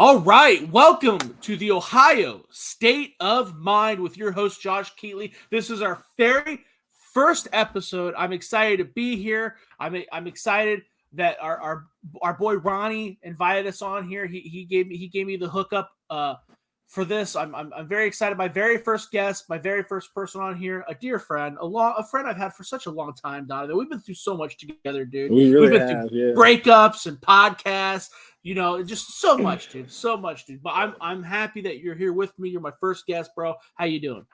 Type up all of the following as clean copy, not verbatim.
All right, welcome to the Ohio State of Mind with your host, Josh Keatley. This is our very first episode. I'm excited to be here. I'm excited that our boy Ronnie invited us on here. He gave me the hookup for this. I'm very excited. My very first guest, my very first person on here, a dear friend, a friend I've had for such a long time, Donovan. We've been through so much together, dude. We've been through breakups and podcasts. You know, just so much, dude. So much, dude. But I'm happy that you're here with me. You're my first guest, bro. How you doing?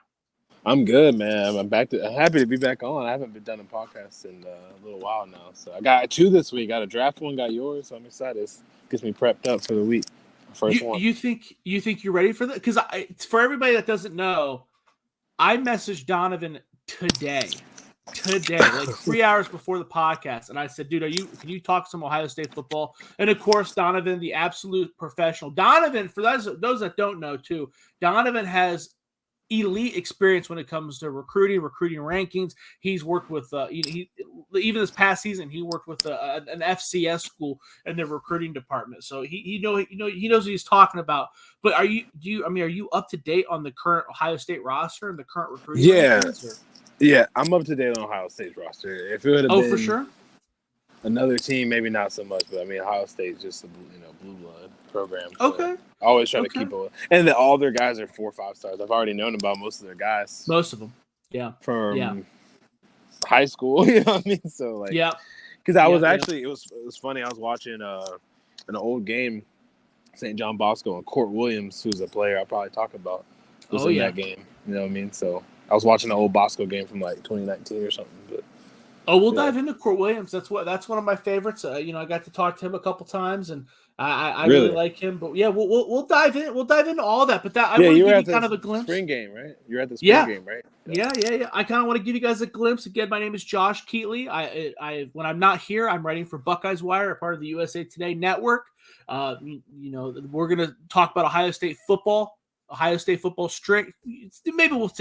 I'm good, man. I'm happy to be back on. I haven't been done a podcast in a little while now. So I got 2 this week. Got a draft one, got yours. So I'm excited. It gets me prepped up for the week. First one. You think you're ready for that? Because for everybody that doesn't know, I messaged Donovan today, like 3 hours before the podcast, and I said, dude, can you talk some Ohio State football? And of course, Donovan, the absolute professional. Donovan, for those that don't know too, Donovan has elite experience when it comes to recruiting rankings. He's worked with even this past season he worked with an FCS school in the recruiting department, so he knows what he's talking about. But are you up to date on the current Ohio State roster and the current recruiting rankings, Yeah, I'm up to date on Ohio State's roster. If it would have been for sure another team, maybe not so much, but I mean Ohio State's just a blue blood program. So okay. I always try to keep up. And all their guys are 4 or 5 stars. I've already known about most of their guys. Most of them. Yeah. From high school, you know what I mean? So because I was actually it was funny. I was watching an old game, St. John Bosco, and Court Williams, who's a player I'll probably talk about, was in that game. You know what I mean? So I was watching the old Bosco game from like 2019 or something. But we'll dive into Court Williams. That's one of my favorites. I got to talk to him a couple times, and I really like him. But yeah, we'll dive in. We'll dive into all that. But I want to give you kind of a glimpse. Spring game, right? You're at the spring game, right? Yeah. I kind of want to give you guys a glimpse. Again, my name is Josh Keatley. I when I'm not here, I'm writing for Buckeyes Wire, a part of the USA Today network. We're gonna talk about Ohio State football. Strict. Maybe we'll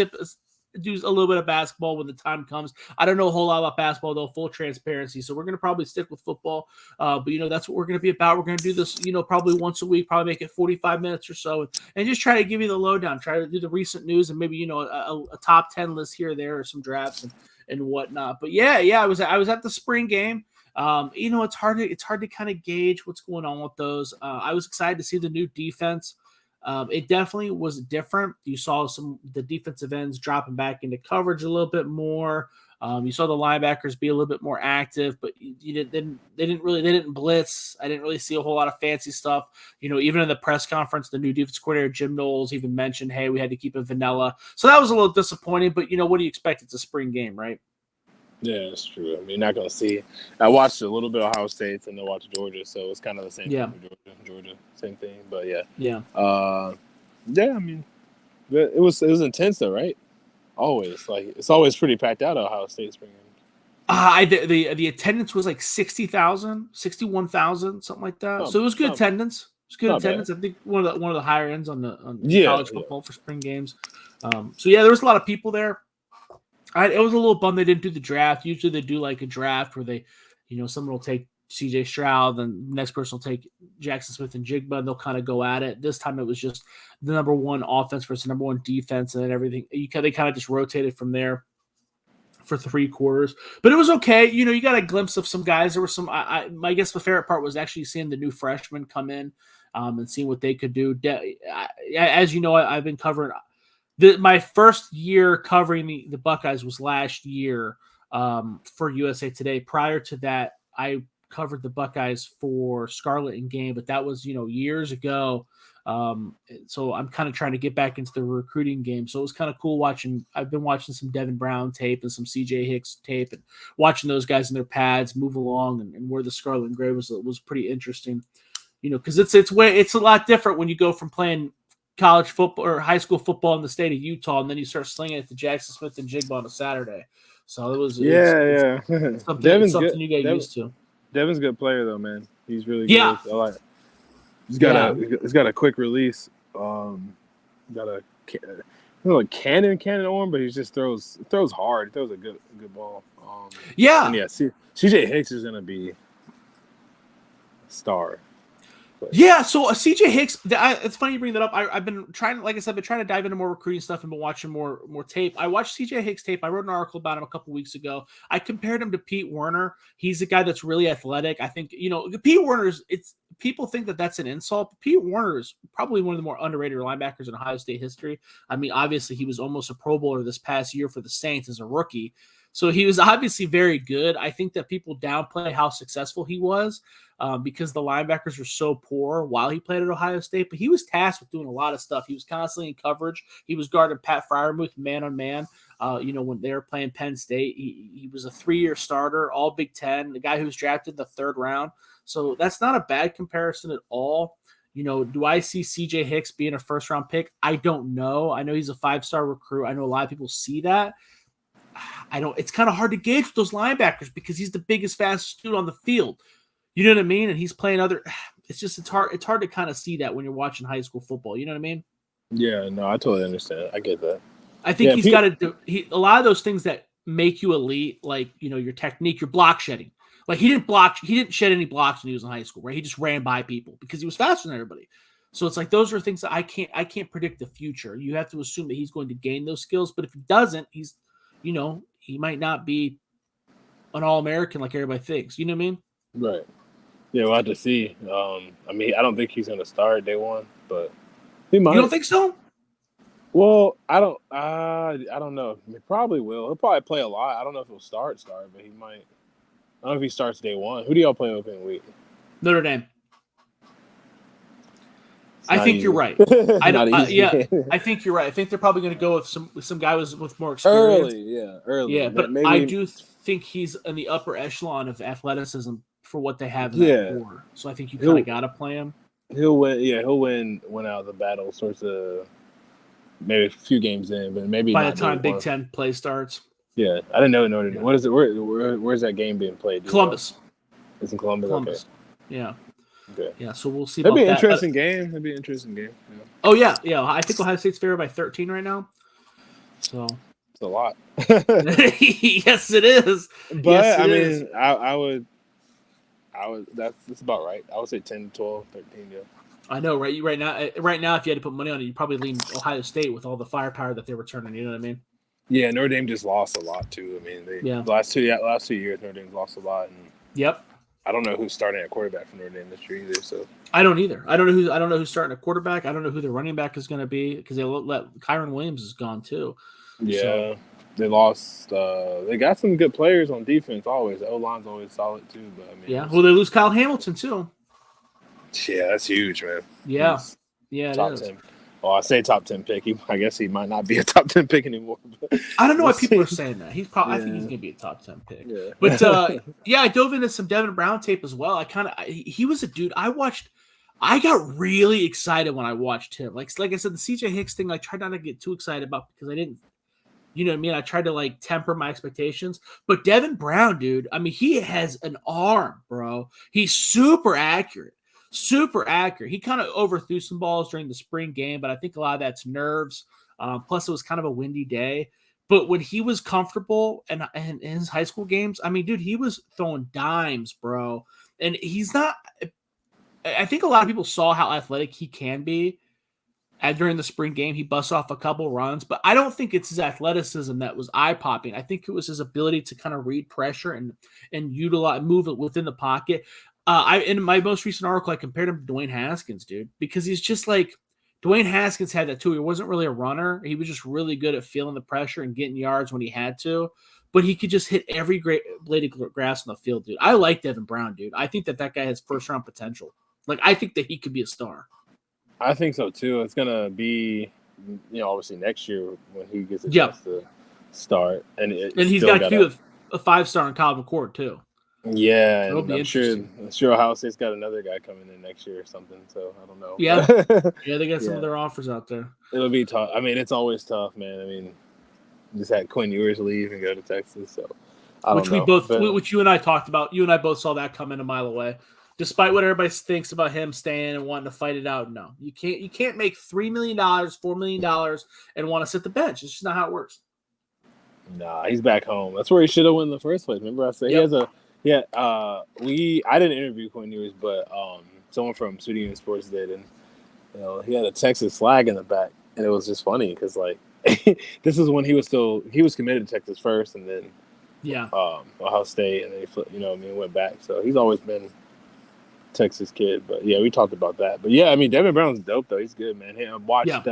do a little bit of basketball when the time comes. I don't know a whole lot about basketball, though, full transparency. So we're going to probably stick with football. But that's what we're going to be about. We're going to do this, probably once a week, probably make it 45 minutes or so, and just try to give you the lowdown, try to do the recent news and maybe, a top 10 list here or there or some drafts and whatnot. But I was at the spring game. It's hard to kind of gauge what's going on with those. I was excited to see the new defense. It definitely was different. You saw the defensive ends dropping back into coverage a little bit more. You saw the linebackers be a little bit more active, but they didn't blitz. I didn't really see a whole lot of fancy stuff. Even in the press conference, the new defense coordinator Jim Knowles even mentioned, "Hey, we had to keep it vanilla." So that was a little disappointing. But what do you expect? It's a spring game, right? Yeah, that's true. I mean, you're not going to see. I watched a little bit of Ohio State and then watched Georgia, so it's kind of the same thing for Georgia, same thing. But yeah. I mean, it was intense though, right? Always it's always pretty packed out at Ohio State spring games. The attendance was like 60,000, 61,000, something like that. So it was good attendance. It was good attendance. Bad. I think one of the higher ends on college football for spring games. There was a lot of people there. It was a little bummed they didn't do the draft. Usually they do like a draft where they, someone will take CJ Stroud, then the next person will take Jackson Smith and Jigba, and they'll kind of go at it. This time it was just the number one offense versus the number one defense, and then everything. They kind of just rotated from there for 3 quarters. But it was okay. You got a glimpse of some guys. There were some. I guess the favorite part was actually seeing the new freshmen come in and seeing what they could do. As you know, I've been covering. My first year covering the Buckeyes was last year for USA Today. Prior to that, I covered the Buckeyes for Scarlet and Game, but that was, years ago. So I'm kind of trying to get back into the recruiting game. So it was kind of cool I've been watching some Devin Brown tape and some CJ Hicks tape and watching those guys in their pads move along and where the Scarlet and Gray was pretty interesting, because it's a lot different when you go from playing college football or high school football in the state of Utah, and then you start slinging it to Jackson Smith and Jigba on a Saturday. So it was it's something you get used to. Devin's a good player though, man. He's really good. I like it. He's got a quick release. Got a cannon arm, but he just throws hard. He throws a good ball. CJ Hicks is gonna be a star. Yeah, so CJ Hicks. It's funny you bring that up. I've been trying, like I said, to dive into more recruiting stuff and been watching more tape. I watched CJ Hicks tape. I wrote an article about him a couple weeks ago. I compared him to Pete Werner. He's a guy that's really athletic. I think Pete Werner's. It's people think that that's an insult. But Pete Werner is probably one of the more underrated linebackers in Ohio State history. I mean, obviously he was almost a Pro Bowler this past year for the Saints as a rookie. So he was obviously very good. I think that people downplay how successful he was because the linebackers were so poor while he played at Ohio State. But he was tasked with doing a lot of stuff. He was constantly in coverage. He was guarding Pat Fryermuth man on man. When they were playing Penn State, he was a 3-year starter, all Big Ten, the guy who was drafted in the 3rd round. So that's not a bad comparison at all. Do I see CJ Hicks being a 1st-round pick? I don't know. I know he's a 5-star recruit. I know a lot of people see that. It's kind of hard to gauge with those linebackers because he's the biggest, fastest dude on the field. You know what I mean? And he's playing it's hard to kind of see that when you're watching high school football. You know what I mean? Yeah, no, I totally understand. I get that. I think he's got to do a lot of those things that make you elite, like, your technique, your block shedding. Like he didn't shed any blocks when he was in high school, right? He just ran by people because he was faster than everybody. So it's like those are things that I can't predict the future. You have to assume that he's going to gain those skills, but if he doesn't, he might not be an All-American like everybody thinks. You know what I mean? Right. Yeah, we'll have to see. I don't think he's going to start day one, but he might. You don't think so? Well, I don't know. He probably will. He'll probably play a lot. I don't know if he'll start, but he might. I don't know if he starts day one. Who do y'all play opening week? Notre Dame. I think you're right. I think you're right. I think they're probably going to go with some guy with more experience. Early. Yeah, but maybe, I do think he's in the upper echelon of athleticism for what they have in that core. So I think you kind of got to play him. He'll win. Yeah, he'll win out of the battle. Sorts of maybe a few games in, but maybe by the time Big Ten play starts. Yeah, I didn't know Notre Dame. What is it? Where's that game being played? Columbus. It's in Columbus. Okay. Yeah. Okay. Yeah, so we'll see. That'd be an interesting game. Yeah. Oh yeah. I think Ohio State's favored by 13 right now. So it's a lot. Yes, it is. But I would. That's about right. I would say 10, 12, 13. Yeah. I know, right? Right now, if you had to put money on it, you'd probably lean Ohio State with all the firepower that they're returning. You know what I mean? Yeah, Notre Dame just lost a lot too. I mean, the last 2 years Notre Dame's lost a lot. And yep. I don't know who's starting at quarterback for Notre Dame this year either. So I don't either. I don't know who's starting at quarterback. I don't know who their running back is going to be because they let Kyron Williams is gone too. Yeah, so, they lost. They got some good players on defense. Always, the O-line's always solid too. But they lose Kyle Hamilton too. Yeah, that's huge, man. Yeah, top 10. Well, I say top 10 pick. I guess he might not be a top 10 pick anymore. But I don't know why people are saying that. He's probably. I think he's gonna be a top 10 pick. Yeah. But I dove into some Devin Brown tape as well. He was a dude I watched. I got really excited when I watched him. Like I said, the CJ Hicks thing, I tried not to get too excited about because I didn't. You know what I mean? I tried to temper my expectations. But Devin Brown, dude, I mean, he has an arm, bro. He's super accurate. He kind of overthrew some balls during the spring game, but I think a lot of that's nerves. Plus, it was kind of a windy day. But when he was comfortable and in his high school games, I mean, dude, he was throwing dimes, bro. And he's not – I think a lot of people saw how athletic he can be. And during the spring game, he busts off a couple runs. But I don't think it's his athleticism that was eye-popping. I think it was his ability to kind of read pressure and utilize – move it within the pocket. In my most recent article, I compared him to Dwayne Haskins, dude, because he's just like Dwayne Haskins had that too. He wasn't really a runner. He was just really good at feeling the pressure and getting yards when he had to, but he could just hit every great blade of grass on the field, dude. I like Devin Brown, dude. I think that guy has first-round potential. I think that he could be a star. I think so too. It's going to be, obviously next year when he gets a chance to start. And he's got to be a 5-star in Kyle McCord too. Yeah, and I'm sure Ohio State's got another guy coming in next year or something. So I don't know. Yeah, they got some of their offers out there. It'll be tough. I mean, it's always tough, man. I mean, just had Quinn Ewers leave and go to Texas, so which you and I talked about. You and I both saw that coming a mile away. Despite what everybody thinks about him staying and wanting to fight it out, no, you can't make $3 million, $4 million, and want to sit the bench. It's just not how it works. Nah, he's back home. That's where he should have won in the first place. Remember, I said he has a. Yeah, I didn't interview Quinn Ewers, but someone from Student Union Sports did, and he had a Texas flag in the back, and it was just funny because like this is when he was committed to Texas first, and then Ohio State, and then he went back. So he's always been Texas kid. But yeah, we talked about that. But yeah, I mean, Devin Brown's dope though. He's good, man. I watched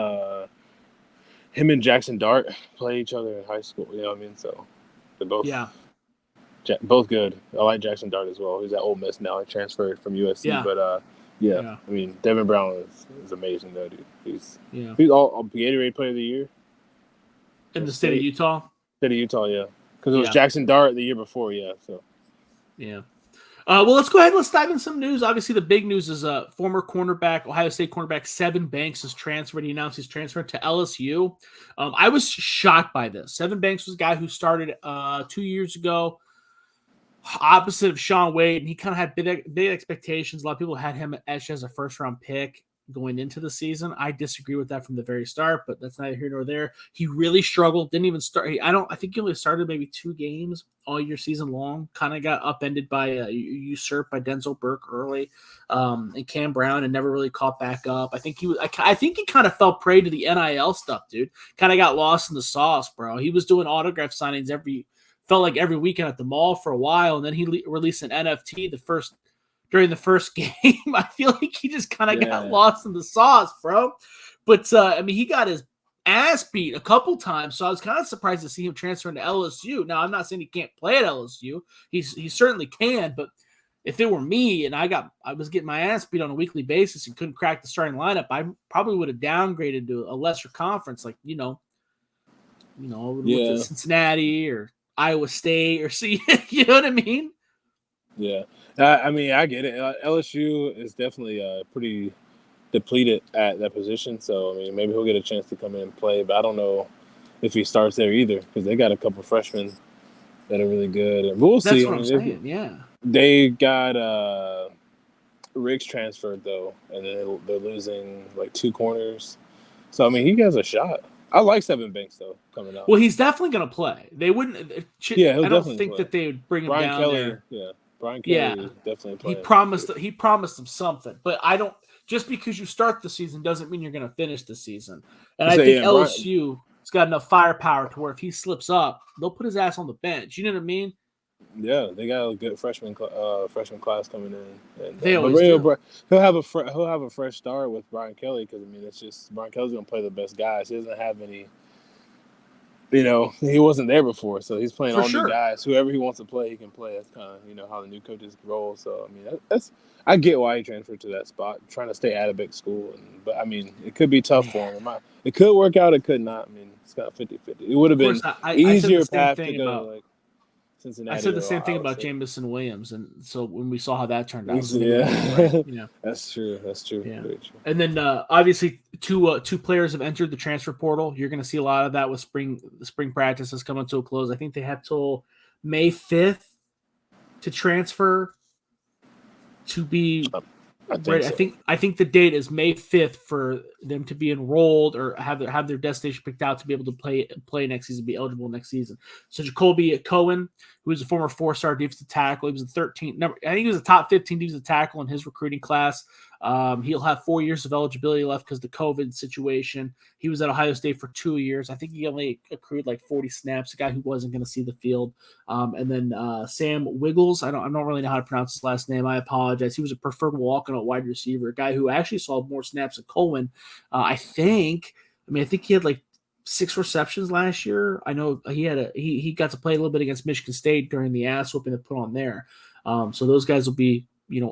him and Jackson Dart play each other in high school. You know what I mean? So they're both good. I like Jackson Dart as well. He's at Ole Miss now. He transferred from USC. Yeah. But I mean, Devin Brown is amazing though, dude. He's all Gatorade Player of the Year in the state of Utah. State of Utah, yeah, because it was Jackson Dart the year before, Well, let's go ahead and let's dive in some news. Obviously, the big news is former cornerback, Ohio State cornerback Sevyn Banks has transferred. He announced he's transferred to LSU. I was shocked by this. Sevyn Banks was a guy who started 2 years ago, opposite of Shaun Wade, and he kind of had big expectations. A lot of people had him as a first-round pick going into the season. I disagree with that from the very start, but that's neither here nor there. He really struggled. Didn't even start. I think he only started maybe 2 games all year season long. Kind of got upended by usurped by Denzel Burke early, and Cam Brown, and never really caught back up. I think he kind of fell prey to the NIL stuff, dude. Kind of got lost in the sauce, bro. He was doing autograph signings felt like every weekend at the mall for a while, and then he released an NFT during the first game. I feel like he just kind of got lost in the sauce, bro. But I mean, he got his ass beat a couple times, so I was kind of surprised to see him transfer into LSU. Now, I'm not saying he can't play at LSU. He certainly can, but if it were me and I was getting my ass beat on a weekly basis and couldn't crack the starting lineup, I probably would have downgraded to a lesser conference, like Cincinnati or Iowa State or you know what I mean? Yeah. I mean, I get it. LSU is definitely pretty depleted at that position. So, I mean, maybe he'll get a chance to come in and play. But I don't know if he starts there either because they got a couple freshmen that are really good. And we'll see. That's what I'm saying, yeah. They got Riggs transferred, though, and then they're losing, like, 2 corners. So, I mean, he has a shot. I like Sevyn Banks, though, coming out. Well, he's definitely going to play. They wouldn't I don't think play. That they would bring him Brian down Kelly, there. Yeah. Brian Kelly is definitely playing. He promised them something, but I don't. Just because you start the season doesn't mean you're going to finish the season. And I think LSU has got enough firepower to where if he slips up, they'll put his ass on the bench. You know what I mean? Yeah, they got a good freshman class coming in. And, they always do. He'll have a fresh start with Brian Kelly because I mean it's just Brian Kelly's going to play the best guys. He doesn't have any. He wasn't there before, so he's playing new guys. Whoever he wants to play, he can play. That's kind of how the new coaches roll. So I mean, I get why he transferred to that spot, trying to stay at a big school. But I mean, it could be tough for him. It could work out. It could not. I mean, it's got 50-50. It would have been easier path to go like Cincinnati. I said the same thing about Jamison Williams, and so when we saw how that turned out, that's true. Yeah. True. And then obviously two players have entered the transfer portal. You're going to see a lot of that with spring practices coming to a close. I think they have till May 5th to transfer to be. I think the date is May 5th for them to be enrolled or have their destination picked out to be able to play next season, be eligible next season. So Jacoby Cohen, who is a former 4-star defensive tackle, he was the 13th number. I think he was a top 15 defensive tackle in his recruiting class. He'll have 4 years of eligibility left because of the COVID situation. He was at Ohio State for 2 years. I think he only accrued like 40 snaps, a guy who wasn't going to see the field. And then Sam Wiggles, I don't really know how to pronounce his last name. I apologize. He was a preferred walk-on at wide receiver, a guy who actually saw more snaps than Cohen. I think he had like 6 receptions last year. I know he got to play a little bit against Michigan State during the ass whooping they put on there. So those guys will be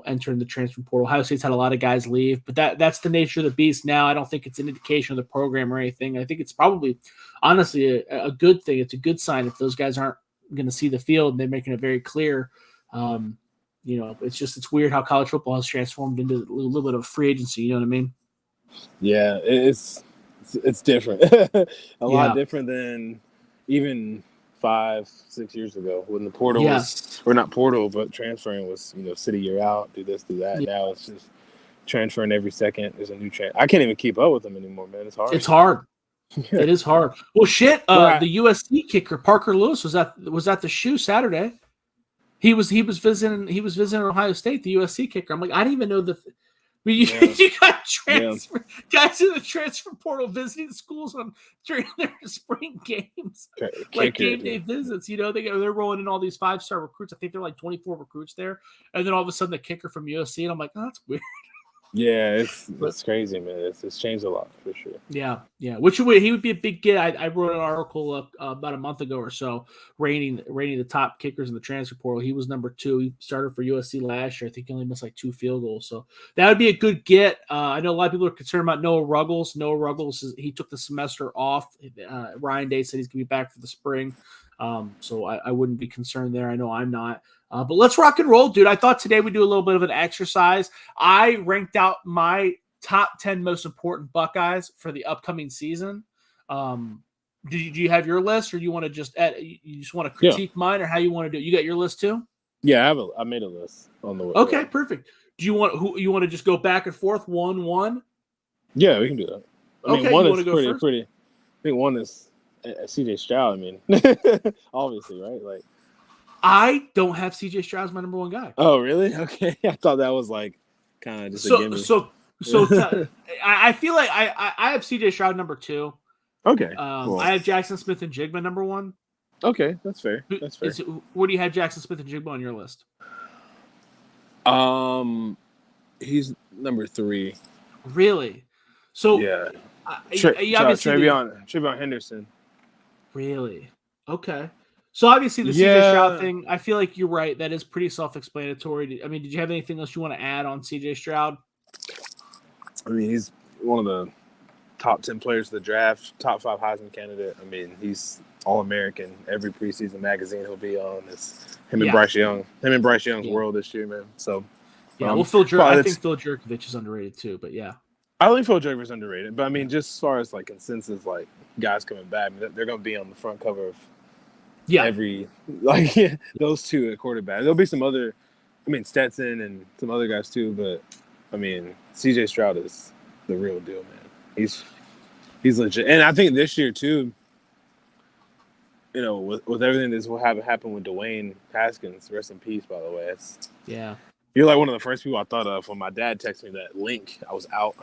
entering the transfer portal. Ohio State's had a lot of guys leave, but that's the nature of the beast now. I don't think it's an indication of the program or anything. I think it's probably, honestly, a good thing. It's a good sign if those guys aren't going to see the field and they're making it very clear. It's weird how college football has transformed into a little bit of free agency. You know what I mean? Yeah, it's different. a lot different than even 5-6 years ago when the portal was, or not portal, but transferring was, sit a year out, do this, do that. Yeah. Now it's just transferring every second. There's a new I can't even keep up with them anymore, man. It's hard. It's hard. It is hard. Well, shit. The USC kicker Parker Lewis was at the shoe Saturday. He was visiting Ohio State. The USC kicker. I'm like, I didn't even know mean, you got guys in the transfer portal visiting schools during their spring games, like game day visits. They're rolling in all these 5-star recruits. I think they're like 24 recruits there, and then all of a sudden the kicker from USC, and I'm like, oh, that's weird. Yeah, it's crazy, man. It's changed a lot for sure. Yeah. Which he would be a big get. I wrote an article up about a month ago or so, rating the top kickers in the transfer portal. He was number 2. He started for USC last year. I think he only missed like 2 field goals, so that would be a good get. I know a lot of people are concerned about Noah Ruggles. Noah Ruggles he took the semester off. Ryan Day said he's gonna be back for the spring, so I wouldn't be concerned there. I know I'm not. But let's rock and roll, dude. I thought today we'd do a little bit of an exercise. I ranked out my top 10 most important Buckeyes for the upcoming season. Do you have your list, or do you want to just want to critique mine, or how you want to do it? You got your list too? Yeah, I made a list on the way. Okay, perfect. Do you want to just go back and forth 1-1? Yeah, we can do that. I mean, one is pretty. I think one is CJ Stroud. I mean, obviously, right? Like, I don't have CJ Stroud as my number 1 guy. Oh, really? Okay, I thought that was like kind of just a gimme. So I feel like I have CJ Stroud number 2. Okay. Cool. I have Jackson Smith and Jigba number 1. Okay, that's fair. Where do you have Jackson Smith and Jigba on your list? He's number 3. Really? So yeah. Travian Henderson. Really? Okay. So obviously the CJ Stroud thing, I feel like you're right. That is pretty self-explanatory. I mean, did you have anything else you want to add on CJ Stroud? I mean, he's one of the top 10 players of the draft, top 5 Heisman candidate. I mean, he's All-American. Every preseason magazine he'll be on. It's him and Bryce Young. Him and Bryce Young's world this year, man. So I think Phil Jurkovich is underrated too, but yeah. I think Phil Jurkovich is underrated. But I mean, just as far as like consensus, like guys coming back, I mean, they're gonna be on the front cover of those two at quarterback. There'll be some other, Stetson and some other guys too, but I mean, CJ Stroud is the real deal, man. He's legit. And I think this year too, with everything that's what happened with Dwayne Haskins, rest in peace, by the way. You're like one of the first people I thought of when my dad texted me that link. I was out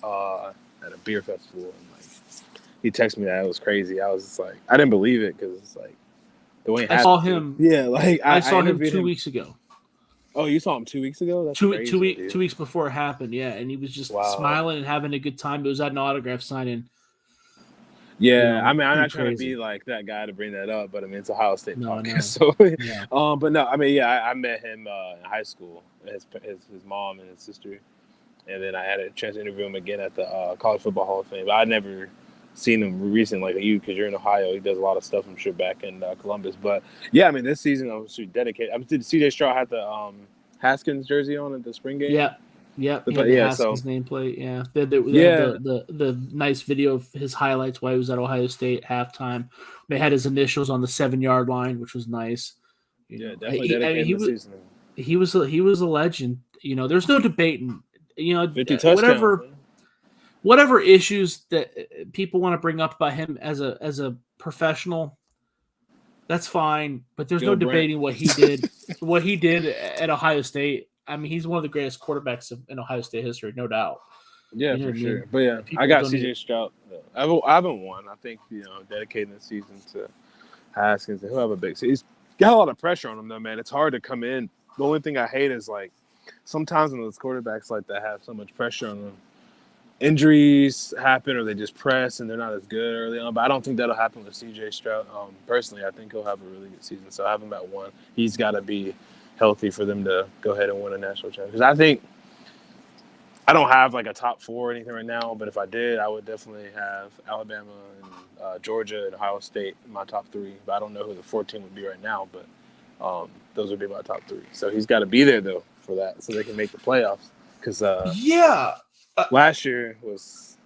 at a beer festival, and like he texted me that. It was crazy. I was just like, I didn't believe it, because it's like Dwayne Haskins. I saw him. Yeah, like I saw him 2 weeks ago. Oh, you saw him 2 weeks ago? That's crazy, 2 weeks before it happened, yeah. And he was just smiling and having a good time. It was at an autograph signing. Yeah, I mean, I'm not trying to be like that guy to bring that up, but I mean, it's Ohio State podcast. So, but no, I mean, I met him in high school, his mom and his sister, and then I had a chance to interview him again at the College Football Hall of Fame. But I'd never seen him recently, like you, because you're in Ohio. He does a lot of stuff, I'm sure, back in Columbus. But yeah, I mean, this season I was dedicated. Did CJ Stroud had the Haskins jersey on at the spring game? Yeah. Haskins nameplate. Yeah, the nice video of his highlights while he was at Ohio State halftime. They had his initials on the 7-yard line, which was nice. Definitely dedicated this season. He was a legend. There's no debating. 50 touchdowns. Whatever issues that people want to bring up about him as a professional, that's fine. But there's no debating what he did. What he did at Ohio State. I mean, he's one of the greatest quarterbacks in Ohio State history, no doubt. Yeah, for sure. But yeah, I got CJ Stroud. I haven't won. I think, dedicating the season to Haskins, and he'll have a big season. He's got a lot of pressure on him, though, man. It's hard to come in. The only thing I hate is, like, sometimes when those quarterbacks like that have so much pressure on them, injuries happen, or they just press and they're not as good early on. But I don't think that'll happen with CJ Stroud. Personally, I think he'll have a really good season. So I have him at 1. He's got to be healthy for them to go ahead and win a national championship. Because I think I don't have like a top 4 or anything right now, but if I did, I would definitely have Alabama and Georgia and Ohio State in my top 3. But I don't know who the 4th team would be right now, but those would be my top 3. So he's got to be there though for that, so they can make the playoffs. Because last year was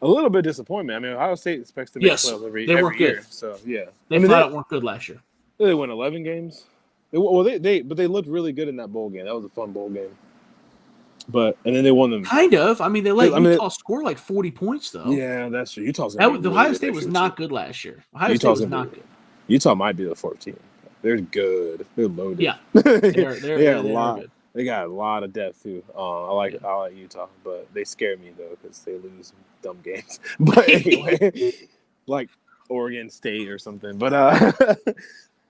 a little bit disappointment. I mean, Ohio State expects to make playoffs every year. Good. So yeah, they weren't good last year. They won 11 games. They looked really good in that bowl game. That was a fun bowl game. And then they won them. Kind of. I mean, they let Utah score like 40 points, though. Yeah, that's true. Ohio State was not good last year. Ohio State was not good. Utah might be the 4th team. They're good. They're loaded. Yeah, they're a lot. They got a lot of depth too. I like Utah, but they scare me though because they lose dumb games. But anyway, like Oregon State or something. But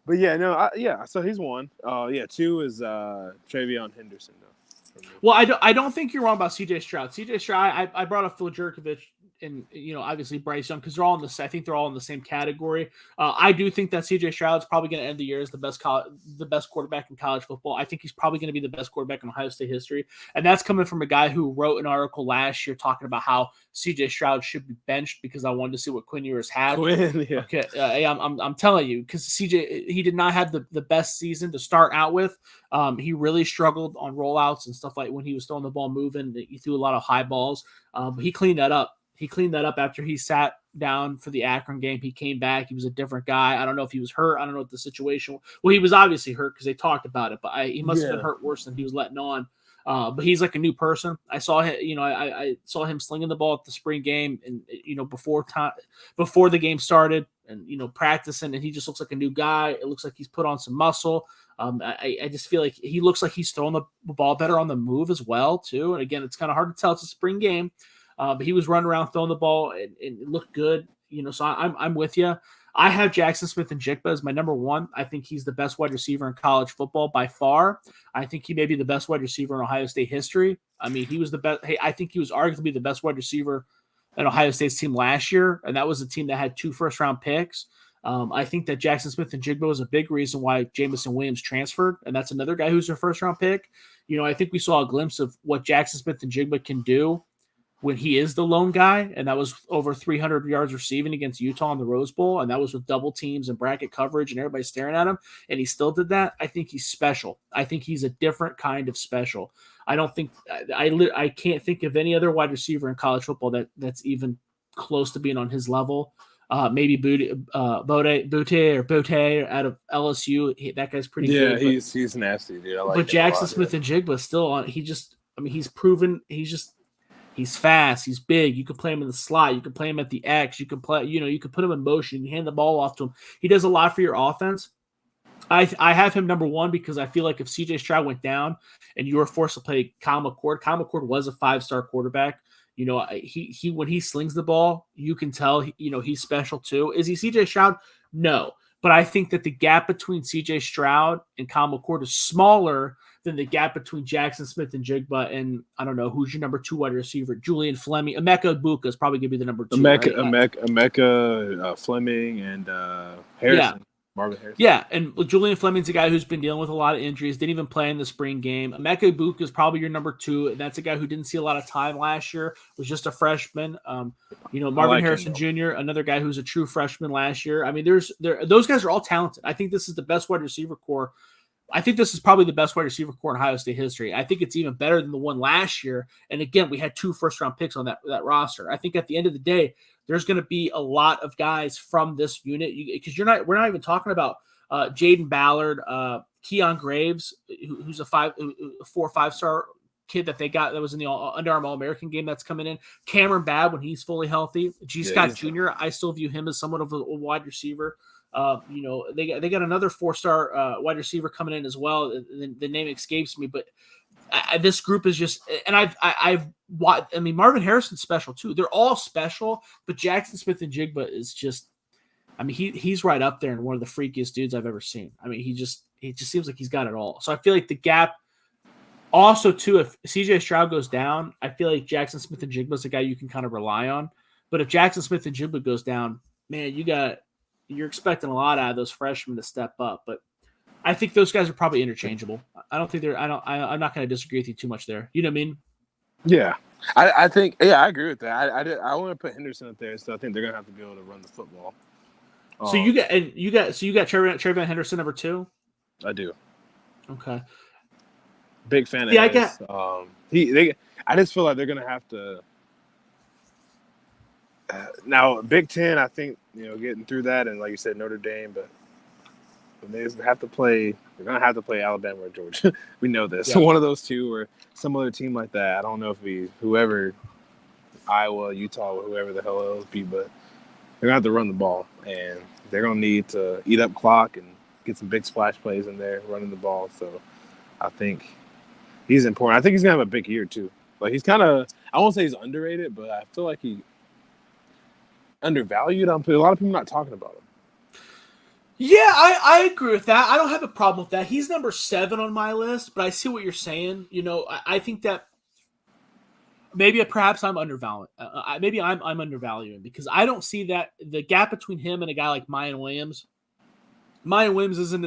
but yeah, no, So he's one. 2 is Travian Henderson though. Well, I don't think you're wrong about C.J. Stroud. C.J. Stroud, I brought up Phil Jerkovich and obviously Bryce Young because they're all in the. I think they're all in the same category. I do think that C.J. Stroud's probably going to end the year as the best quarterback in college football. I think he's probably going to be the best quarterback in Ohio State history, and that's coming from a guy who wrote an article last year talking about how C.J. Stroud should be benched because I wanted to see what Quinn Ewers had. Yeah. Okay, I'm telling you because C.J. he did not have the best season to start out with. He really struggled on rollouts and stuff like when he was throwing the ball moving. He threw a lot of high balls, but he cleaned that up. He cleaned that up after he sat down for the Akron game. He came back. He was a different guy. I don't know if he was hurt. I don't know what the situation was. Well, he was obviously hurt because they talked about it, but he must have been hurt worse than he was letting on. But he's like a new person. I saw him, I saw him slinging the ball at the spring game and, before the game started and, practicing, and he just looks like a new guy. It looks like he's put on some muscle. I just feel like he looks like he's throwing the ball better on the move as well, too. And again, it's kind of hard to tell. It's a spring game. But he was running around throwing the ball and it looked good, so I'm with you. I have Jackson Smith-Njigba as my number one. I think he's the best wide receiver in college football by far. I think he may be the best wide receiver in Ohio State history. I mean, he was the best. Hey, I think he was arguably the best wide receiver in Ohio State's team last year, and that was a team that had 2 first-round picks. I think that Jackson Smith-Njigba was a big reason why Jamison Williams transferred, and that's another guy who's a first-round pick. I think we saw a glimpse of what Jackson Smith-Njigba can do when he is the lone guy, and that was over 300 yards receiving against Utah in the Rose Bowl, and that was with double teams and bracket coverage and everybody staring at him, and he still did that. I think he's special. I think he's a different kind of special. I don't think I can't think of any other wide receiver in college football that's even close to being on his level. Maybe Bote out of LSU. That guy's pretty good. Yeah, he's nasty, dude. I like but Jackson Smith-Njigba still on. He's proven. He's fast. He's big. You can play him in the slot. You can play him at the X. You can play. You can put him in motion. You hand the ball off to him. He does a lot for your offense. I have him number one because I feel like if C.J. Stroud went down and you were forced to play Kyle McCord was a 5-star quarterback. He when he slings the ball, you can tell. He's special too. Is he C.J. Stroud? No, but I think that the gap between C.J. Stroud and Kyle McCord is smaller than the gap between Jackson Smith-Njigba and I don't know who's your number 2 wide receiver. Julian Fleming, Emeka Egbuka is probably gonna be the number 2. Emeka Fleming and Harrison. Yeah. Marvin Harrison. Yeah, and Julian Fleming's a guy who's been dealing with a lot of injuries, didn't even play in the spring game. Emeka Egbuka is probably your number 2, and that's a guy who didn't see a lot of time last year, was just a freshman. Marvin Harrison Jr., another guy who's a true freshman last year. I mean, those guys are all talented. I think this is the best wide receiver core. I think this is probably the best wide receiver core in Ohio State history. I think it's even better than the one last year. And again, we had 2 first-round picks on that roster. I think at the end of the day, there's going to be a lot of guys from this unit because we're not even talking about Jaden Ballard, Keon Graves, who's a 4 or 5-star kid that they got that was in the Under Armour All-American game that's coming in. Cameron Babb when he's fully healthy. Scott Jr. I still view him as somewhat of a wide receiver. They got another 4-star wide receiver coming in as well. The name escapes me, but this group is just, and Marvin Harrison's special too. They're all special, but Jackson Smith-Njigba is just, he's right up there and one of the freakiest dudes I've ever seen. He just seems like he's got it all. So I feel like the gap also too, if CJ Stroud goes down, I feel like Jackson Smith-Njigba is a guy you can kind of rely on. But if Jackson Smith-Njigba goes down, man, you're expecting a lot out of those freshmen to step up, but I think those guys are probably interchangeable. I'm not going to disagree with you too much there. You know what I mean? Yeah. I think, I agree with that. I want to put Henderson up there, so I think they're going to have to be able to run the football. So you got Travian Henderson number 2? I do. Okay. Big fan of his. I just feel like they're going to have to, now Big Ten, I think, getting through that, and like you said, Notre Dame, but they have to play. They're gonna have to play Alabama or Georgia. We know this. Yeah. One of those two, or some other team like that. I don't know if whoever, Iowa, Utah, or whoever the hell it'll be, but they're gonna have to run the ball, and they're gonna need to eat up clock and get some big splash plays in there, running the ball. So I think he's important. I think he's gonna have a big year too. Like he's kind of, I won't say he's underrated, but I feel like he undervalued. A lot of people not talking about him. Yeah, I agree with that. I don't have a problem with that. He's number 7 on my list, but I see what you're saying. You know, I think that perhaps I'm undervaluing. Maybe I'm undervaluing because I don't see that the gap between him and a guy like Mayan Williams. Mayan Williams isn't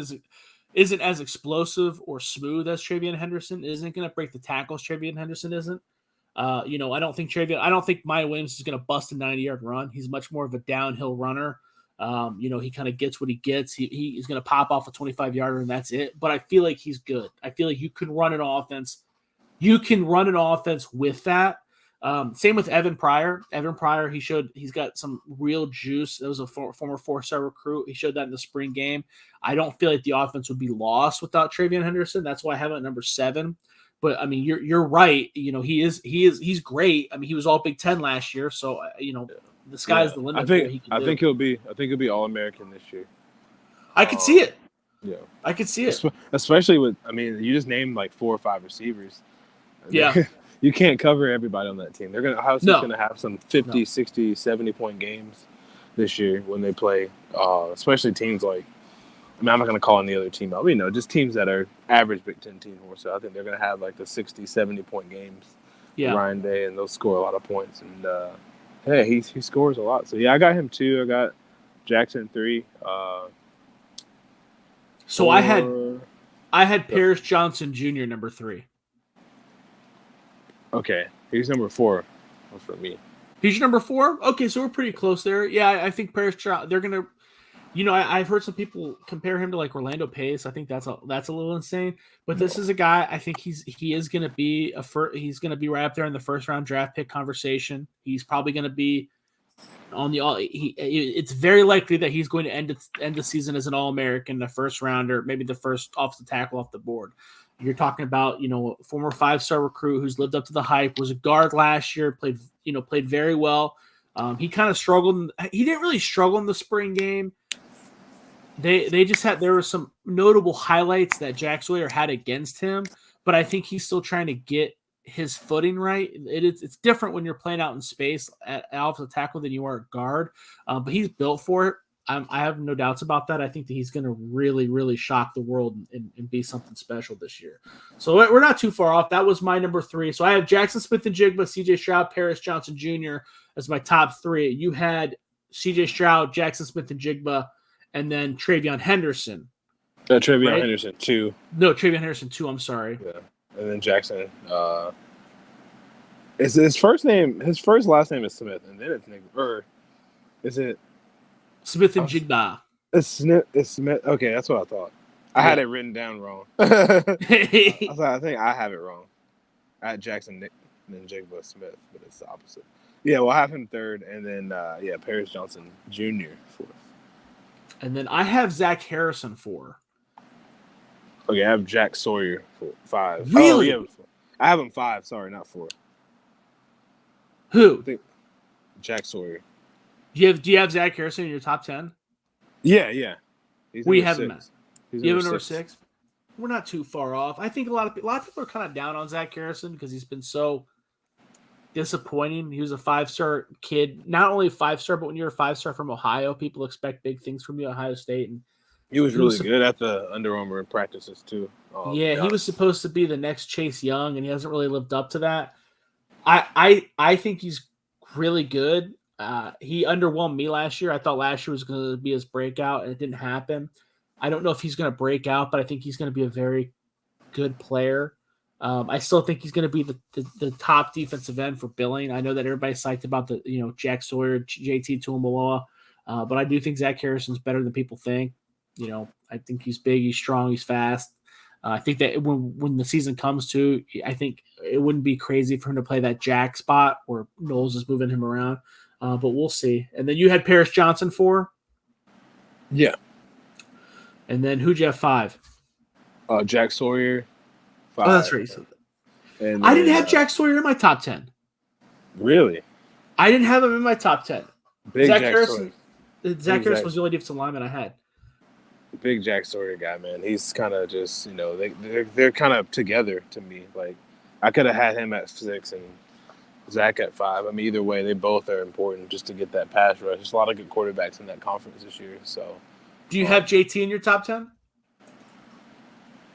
as explosive or smooth as Travian Henderson. Isn't going to break the tackles. Travian Henderson isn't. You know, I don't think Mayan Williams is going to bust a 90-yard run. He's much more of a downhill runner. You know, he kind of gets what he gets. He's going to pop off a 25-yarder and that's it. But I feel like he's good. I feel like you can run an offense. You can run an offense with that. Same with Evan Pryor. Evan Pryor, he's got some real juice. That was a former 4-star recruit. He showed that in the spring game. I don't feel like the offense would be lost without Travian Henderson. That's why I have him at number 7. But I mean, you're right. You know, he's great. I mean, he was all Big Ten last year, so you know, the sky's the limit. I think he'll be All-American this year. I could see it. Yeah, I could see it. Especially with, I mean, you just named like 4 or 5 receivers. Yeah. You can't cover everybody on that team. How's going to have some 50, 60, 70-point games this year when they play, especially teams like, I mean, I'm not going to call any other team out. You know, just teams that are average Big Ten teams. So I think they're going to have like the 60, 70-point games. Yeah. Ryan Day, and they'll score a lot of points. And, hey, he scores a lot. So, yeah, I got him 2. I got Jackson 3. So I had Paris Johnson Jr. number 3. Okay, he's number 4 for me. He's number 4? Okay, so we're pretty close there. Yeah, I think Paris Stroud, they're going to, you know, I've heard some people compare him to like Orlando Pace. I think that's a little insane. But this is a guy, I think he is going to be he's going to be right up there in the first round draft pick conversation. He's probably going to be on it's very likely that he's going to end the season as an All-American, the first rounder, maybe the first offensive tackle off the board. You're talking about, you know, a former 5-star recruit who's lived up to the hype, was a guard last year, played very well. He kind of struggled. He didn't really struggle in the spring game. There were some notable highlights that Jack Sawyer had against him, but I think he's still trying to get his footing right. It's different when you're playing out in space at offensive tackle than you are at guard, but he's built for it. I have no doubts about that. I think that he's going to really, really shock the world and be something special this year. So we're not too far off. That was my number 3. So I have Jackson Smith-Njigba, CJ Stroud, Paris Johnson Jr. as my top 3. You had CJ Stroud, Jackson Smith-Njigba, and then Travian Henderson. Travian Henderson 2. No, Travian Henderson 2. I'm sorry. Yeah, and then Jackson. Is his first last name is Smith, and then it's Nick. Or is it Smith-Njigba? It's Smith. Okay, that's what I thought. I had it written down wrong. I think I have it wrong. I had Jackson Njigba Smith, but it's the opposite. Yeah, well, I have him 3rd, and then Paris Johnson Jr. 4th. And then I have Zach Harrison 4. Okay, I have Jack Sawyer 5. Really? Oh, yeah, I have him 5. Sorry, not 4. Who? I think Jack Sawyer. Do you have Zach Harrison in your top 10? Yeah. We have him at. You have him number 6? We're not too far off. I think a lot of people are kind of down on Zach Harrison because he's been so disappointing. He was a 5-star kid. Not only a 5-star, but when you're a 5-star from Ohio, people expect big things from you at Ohio State. And he was really good at the Under Armour practices too. He was supposed to be the next Chase Young, and he hasn't really lived up to that. I think he's really good. He underwhelmed me last year. I thought last year was going to be his breakout, and it didn't happen. I don't know if he's going to break out, but I think he's going to be a very good player. I still think he's going to be the top defensive end for billing. I know that everybody's psyched about the Jack Sawyer, JT Tuimoloau, but I do think Zach Harrison's better than people think. I think he's big, he's strong, he's fast. I think that when the season comes to, I think it wouldn't be crazy for him to play that Jack spot where Knowles is moving him around, but we'll see. And then you had Paris Johnson 4? Yeah. And then who'd you have 5? Jack Sawyer 5. Oh, that's right. And I didn't have Jack Sawyer in my top 10. Really? I didn't have him in my top 10. Big Zach Harrison was the only defensive lineman I had. big Jack Sawyer guy, man. He's kind of just, they're kind of together to me. Like, I could have had him at 6 and Zach at 5. I mean, either way, they both are important just to get that pass rush. There's a lot of good quarterbacks in that conference this year. So, do you have JT in your top 10?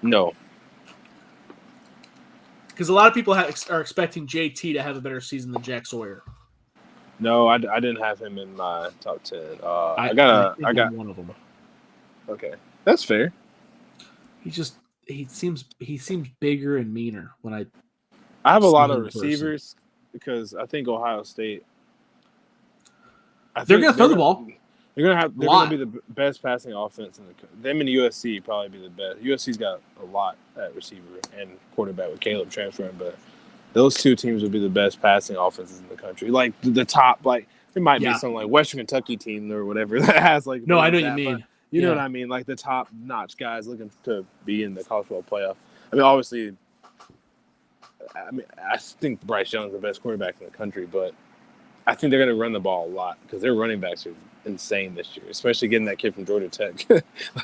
No. Because a lot of people are expecting JT to have a better season than Jack Sawyer. No, I didn't have him in my top 10. I got one of them. Okay, that's fair. He seems bigger and meaner when I have a lot of receivers because I think Ohio State. They're going to throw the ball. They're going to be the best passing offense in the. Them and USC probably be the best. USC's got a lot at receiver and quarterback with Caleb transferring, but those two teams would be the best passing offenses in the country. Like the top, like there might be some like Western Kentucky team or whatever that has like. No, I know what you mean. You know what I mean? Like the top-notch guys looking to be in the college football playoff. I mean, obviously, I think Bryce Jones is the best quarterback in the country, but I think they're going to run the ball a lot because their running backs are insane this year, especially getting that kid from Georgia Tech.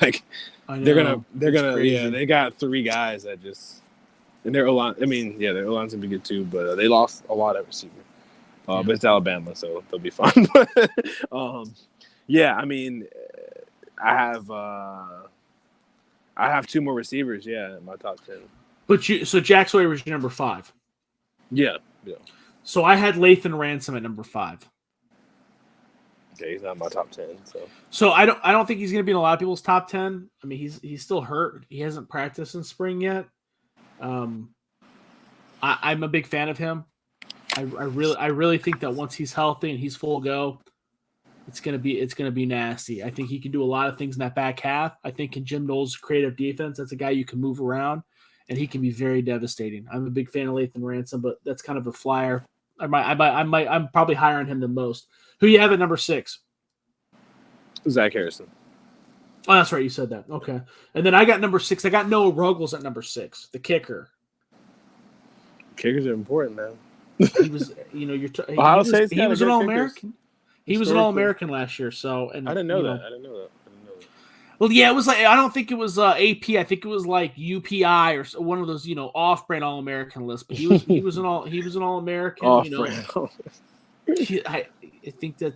Like they're gonna they got 3 guys that just and their O-line. I mean, their O-line's gonna be good too, but they lost a lot at receiver. But it's Alabama, so they'll be fine. I mean. I have 2 more receivers, in my top 10. But so Jack Sawyer was your number 5. Yeah. So I had Lathan Ransom at number 5. Okay, he's not in my top 10. So I don't think he's going to be in a lot of people's top 10. I mean, he's still hurt. He hasn't practiced in spring yet. I'm a big fan of him. I really think that once he's healthy and he's full go. It's gonna be nasty. I think he can do a lot of things in that back half. I think in Jim Knowles' creative defense, that's a guy you can move around, and he can be very devastating. I'm a big fan of Lathan Ransom, but that's kind of a flyer. I'm probably higher on him than most. Who you have at number 6? Zach Harrison. Oh, that's right. You said that. Okay. And then I got number 6. I got Noah Ruggles at number 6, the kicker. Kickers are important, man. He was, he was an All-American. He was an All-American last year, so I didn't know that. Well, yeah, it was like I don't think it was AP. I think it was like UPI or one of those, off-brand All-American lists. But he was an All-American. I think that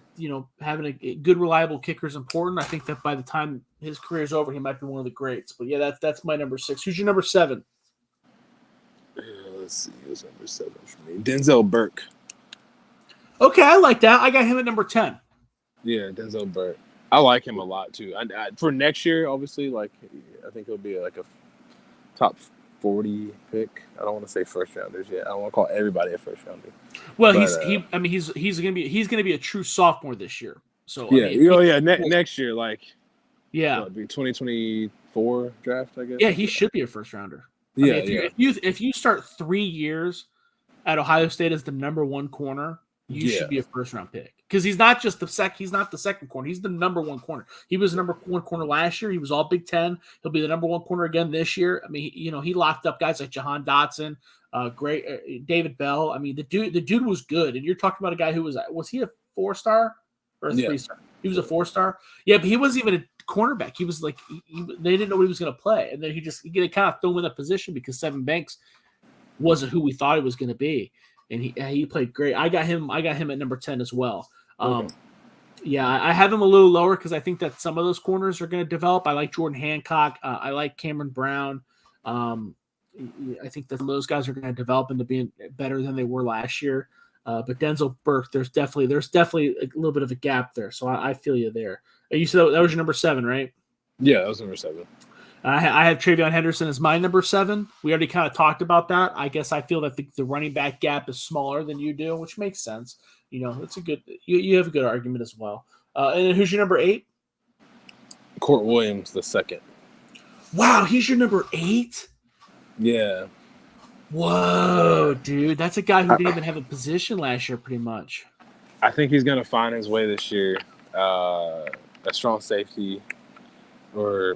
having a good, reliable kicker is important. I think that by the time his career is over, he might be one of the greats. But yeah, that's my number 6. Who's your number 7? Let's see, who's number 7 for me? Denzel Burke. Okay, I like that. I got him at number 10. Yeah, Denzel Burke. I like him a lot too. For next year, obviously, like I think he'll be like a top 40 pick. I don't want to say first rounders yet. I don't want to call everybody a first rounder. Well, he's gonna be a true sophomore this year. So next year, like be 2024 draft, I guess. Yeah, he should be a first rounder. If you start 3 years at Ohio State as the number 1 corner. You should be a first-round pick because he's not just He's not the second corner. He's the number 1 corner. He was the number 1 corner last year. He was all Big Ten. He'll be the number 1 corner again this year. I mean, he locked up guys like Jahan Dotson, David Bell. I mean, the dude was good. And you're talking about a guy who was he a 4-star or a 3-star? He was a 4-star. Yeah, but he wasn't even a cornerback. He was like they didn't know what he was going to play, and then he kind of threw him in that position because Seven Banks wasn't who we thought he was going to be. And he played great. I got him at number 10 as well. Yeah, I have him a little lower because I think that some of those corners are going to develop. I like Jordan Hancock. I like Cameron Brown. I think that some of those guys are going to develop into being better than they were last year. But Denzel Burke, there's definitely a little bit of a gap there. So I feel you there. You said that was your number 7, right? Yeah, that was number 7. I have Travian Henderson as my number 7. We already kind of talked about that. I guess I feel that the running back gap is smaller than you do, which makes sense. It's a good. You have a good argument as well. And then who's your number 8? Court Williams, the 2nd. Wow, he's your number 8? Yeah. Whoa, dude, that's a guy who didn't even have a position last year, pretty much. I think he's gonna find his way this year. A strong safety, or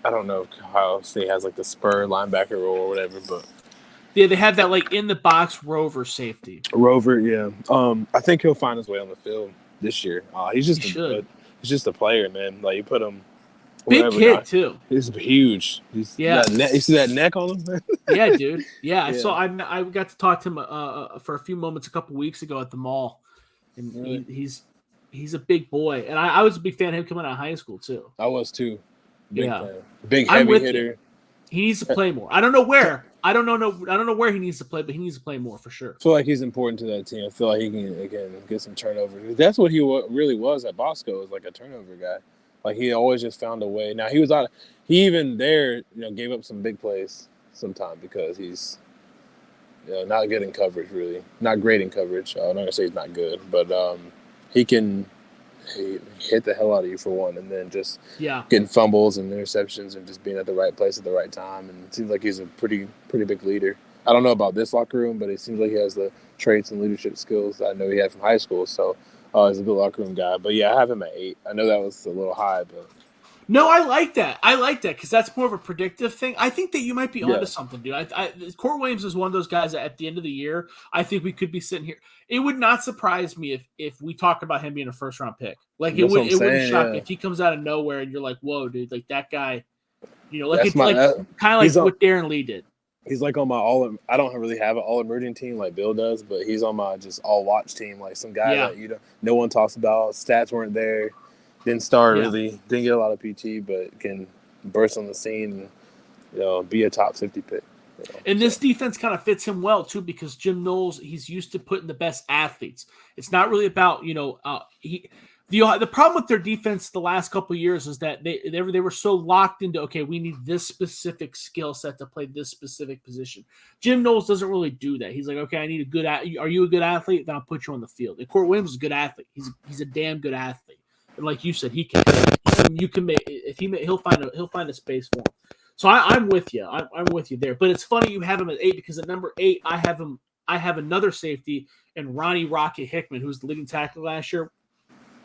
I don't know if Ohio State has like the spur linebacker role or whatever, but yeah, they have that like in the box rover safety. Rover, yeah. I think he'll find his way on the field this year. He's just a player, man. Like you put him Big kid too. He's huge. You see that neck on him? Yeah, dude. Yeah, I got to talk to him for a few moments a couple weeks ago at the mall, and really? He's a big boy, and I was a big fan of him coming out of high school too. I was too. Big fan. Big heavy hitter. You. He needs to play more. I don't know where. I don't know where he needs to play, but he needs to play more for sure. I feel like he's important to that team. I feel like he can get some turnovers. That's what he really was at Bosco, was like a turnover guy. Like he always just found a way. Now he even there, gave up some big plays sometime because he's not good in coverage, really. Not great in coverage. I'm not gonna say he's not good, but he can hit the hell out of you for one, and then just getting fumbles and interceptions and just being at the right place at the right time. And it seems like he's a pretty big leader. I don't know about this locker room, but it seems like he has the traits and leadership skills I know he had from high school. So he's a good locker room guy. But yeah, I have him at 8. I know that was a little high, but no, I like that. Because that's more of a predictive thing. I think that you might be onto something, dude. Court Williams is one of those guys that at the end of the year, I think we could be sitting here. It would not surprise me if we talked about him being a first-round pick. Like it wouldn't shock me if he comes out of nowhere and you're like, whoa, dude, like that guy. Kind of like what Darren Lee did. He's like on my I don't really have an all-emerging team like Bill does, but he's on my just all-watch team, like some guy that no one talks about. Stats weren't there. Didn't start really. Didn't get a lot of PT, but can burst on the scene and be a top 50 pick. And this defense kind of fits him well too, because Jim Knowles, he's used to putting the best athletes. It's not really about the problem with their defense the last couple of years is that they were so locked into, okay, we need this specific skill set to play this specific position. Jim Knowles doesn't really do that. He's like, okay, I need are you a good athlete? Then I'll put you on the field. And Court Williams is a good athlete. He's a damn good athlete. And like you said, he'll find a space for him. So I'm with you. I'm with you there. But it's funny you have him at 8 because at number 8 I have another safety and Ronnie Rocket Hickman, who's the leading tackle last year.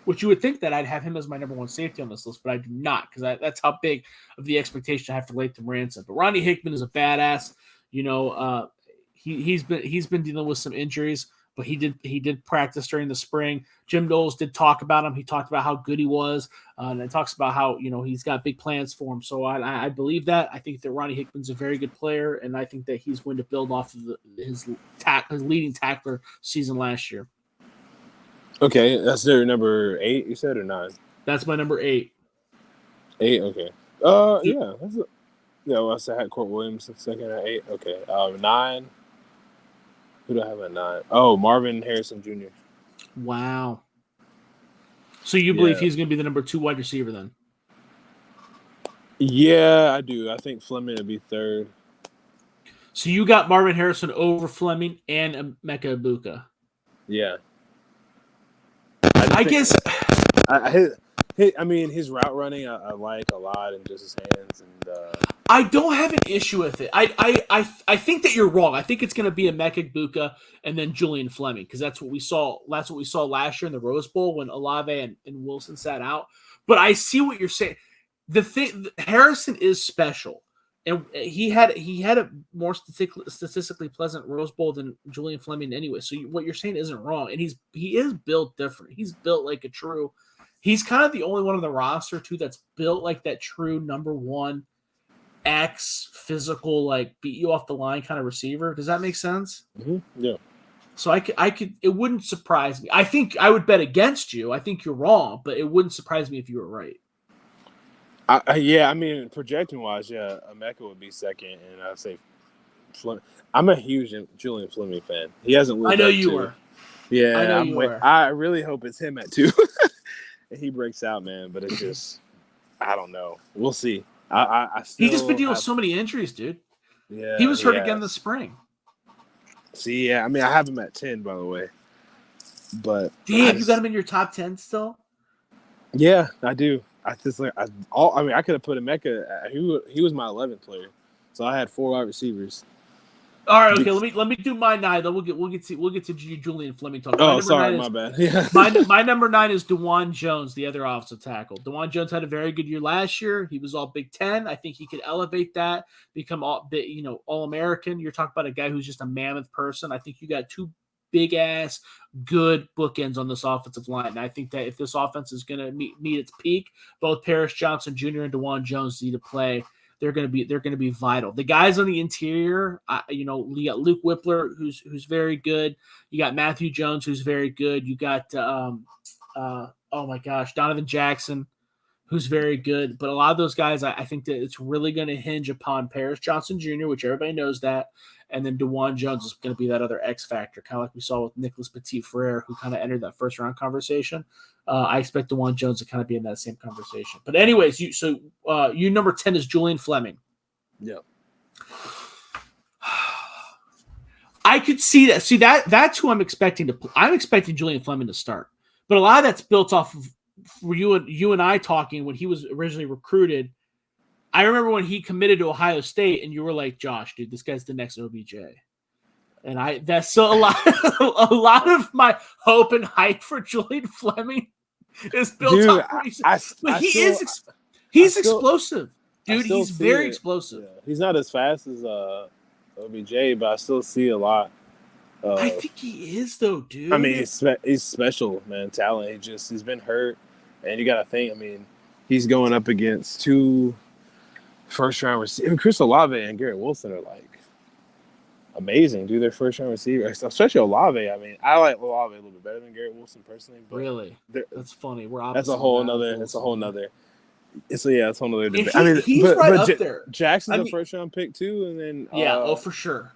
Which you would think that I'd have him as my number 1 safety on this list, but I do not, because that's how big of the expectation I have for Latham Ransom. But Ronnie Hickman is a badass. He's been dealing with some injuries, but he did practice during the spring. Jim Knowles did talk about him. He talked about how good he was, and it talks about how he's got big plans for him. So I believe that. I think that Ronnie Hickman's a very good player, and I think that he's going to build off of his leading tackler season last year. Okay, that's their number 8, you said, or 9? That's my number 8. 8, okay. I had Court Williams second at 8. Okay, 9. Who do I have at 9? Oh, Marvin Harrison Jr. Wow. So you believe he's going to be the number 2 wide receiver then? Yeah, I do. I think Fleming would be 3rd. So you got Marvin Harrison over Fleming and Emeka Egbuka. Yeah. I guess. His route running I like a lot, and just his hands. And I don't have an issue with it. I think that you're wrong. I think it's going to be Emeka Egbuka and then Julian Fleming, because that's what we saw. That's what we saw last year in the Rose Bowl when Olave and Wilson sat out. But I see what you're saying. Harrison is special. And he had a more statistically pleasant Rose Bowl than Julian Fleming anyway. So what you're saying isn't wrong. And he is built different. He's built like a true. He's kind of the only one on the roster too that's built like that true number 1 X physical, like beat you off the line kind of receiver. Does that make sense? Mm-hmm. Yeah. So I could. It wouldn't surprise me. I think I would bet against you. I think you're wrong, but it wouldn't surprise me if you were right. Projecting wise, Emeka would be 2nd, and I'd say Fleming. I'm a huge Julian Fleming fan. He hasn't lived I know you were. Yeah, I know you were. I really hope it's him at 2. And he breaks out, man. But it's just, I don't know. We'll see. He just been dealing with so many injuries, dude. Yeah, he was hurt again this spring. See, I have him at 10, by the way. But damn, you got him in your top 10 still? Yeah, I do. I could have put Emeka. He was my 11th player, so I had 4 wide receivers. All right, okay. Let me do my 9. Then we'll get to Julian Fleming talk. Oh, sorry, my bad. Yeah. my number 9 is Dejuan Jones, the other offensive tackle. Dejuan Jones had a very good year last year. He was all Big Ten. I think he could elevate that, become all American. You're talking about a guy who's just a mammoth person. I think you got 2 big ass good bookends on this offensive line. And I think that if this offense is going to meet its peak, both Paris Johnson Jr. and Dejuan Jones need to play. They're going to be vital. The guys on the interior, you got Luke Whippler, who's very good. You got Matthew Jones, who's very good. You got oh my gosh, Donovan Jackson, who's very good. But a lot of those guys, I think that it's really going to hinge upon Paris Johnson Jr., which everybody knows that. And then Dejuan Jones is going to be that other X factor, kind of like we saw with Nicholas Petit-Frere, who kind of entered that first round conversation. I expect Dejuan Jones to kind of be in that same conversation. But anyways, you number 10 is Julian Fleming. Yeah. I could see that. See, that's who I'm expecting to. I'm expecting Julian Fleming to start. But a lot of that's built off of you and I talking when he was originally recruited. I remember when he committed to Ohio State, and you were like, "Josh, dude, this guy's the next OBJ." And that's so a lot of my hope and hype for Julian Fleming is built on. He's explosive, dude. He's very explosive. Yeah. He's not as fast as OBJ, but I still see a lot. I think he is, though, dude. I mean, he's special, man. Talent. He's been hurt, and you got to think. I mean, he's going up against two first-round receivers. Chris Olave and Garrett Wilson are like amazing, dude. They're first-round receivers, especially Olave. I mean, I like Olave a little bit better than Garrett Wilson personally. But really, that's funny. We're opposite. That's a whole nother. It's a whole nother. It's a whole nother debate. He's right up there. Jackson's a first-round pick too, and then for sure.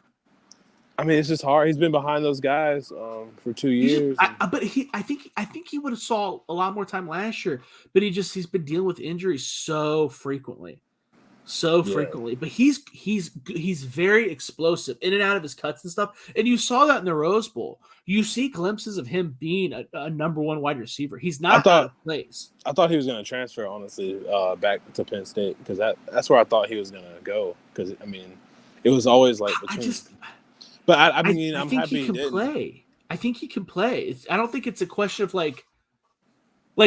I mean, it's just hard. He's been behind those guys for 2 years. I think he would have saw a lot more time last year, but he's been dealing with injuries so frequently. But he's very explosive in and out of his cuts and stuff. And you saw that in the Rose Bowl. You see glimpses of him being a number one wide receiver. He's not out of place. I thought he was going to transfer, honestly, back to Penn State because that's where I thought he was going to go. Because I mean, it was always like between. But I'm happy he can play. I think he can play. I don't think it's a question of like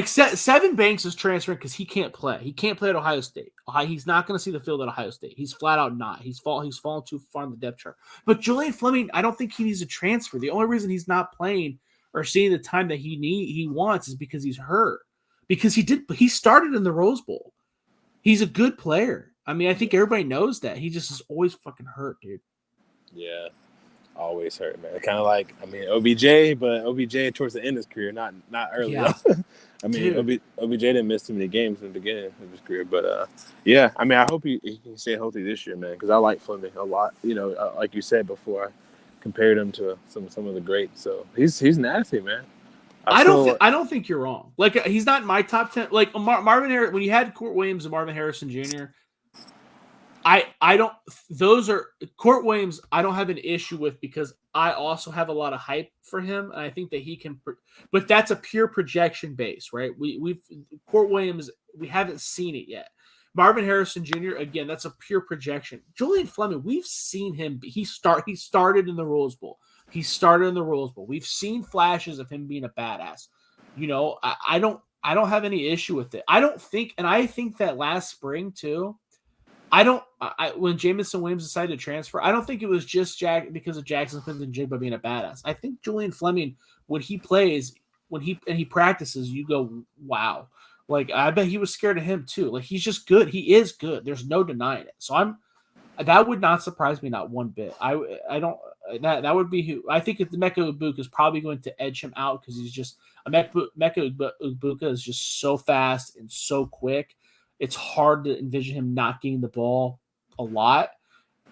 Seven Banks is transferring because he can't play. He can't play at Ohio State. He's not going to see the field at Ohio State. He's flat out not. He's fallen too far on the depth chart. But Julian Fleming, I don't think he needs a transfer. The only reason he's not playing or seeing the time that he wants is because he's hurt. Because he started in the Rose Bowl. He's a good player. I mean, I think everybody knows that. He just is always fucking hurt, dude. Yeah. Always hurt, man. Kind of like, I mean, OBJ, but OBJ towards the end of his career, not early. Yeah. I mean, OBJ didn't miss too many games in the beginning of his career, but yeah. I mean, I hope he can stay healthy this year, man, because I like Fleming a lot. You know, like you said before, I compared him to some of the greats. So he's nasty, man. I don't think you're wrong. Like he's not in my top 10. Like Marvin Harrison, when you had Court Williams and Marvin Harrison Jr. I don't. Those are Court Williams. I don't have an issue with because I also have a lot of hype for him, and I think that he can. But that's a pure projection base, right? We've Court Williams. We haven't seen it yet. Marvin Harrison Jr. Again, that's a pure projection. Julian Fleming. We've seen him. He started in the Rose Bowl. We've seen flashes of him being a badass. You know, I don't have any issue with it. I think that last spring too. When Jameson Williams decided to transfer, I don't think it was just because of Jackson Smith and Jigba being a badass. I think Julian Fleming, when he plays, when he practices, you go, wow. Like, I bet he was scared of him too. Like, he's just good. He is good. There's no denying it. So that would not surprise me, not one bit. That would be who I think if the Mecca Ibuka is probably going to edge him out because he's just Mecca Ibuka is just so fast and so quick. It's hard to envision him not getting the ball a lot,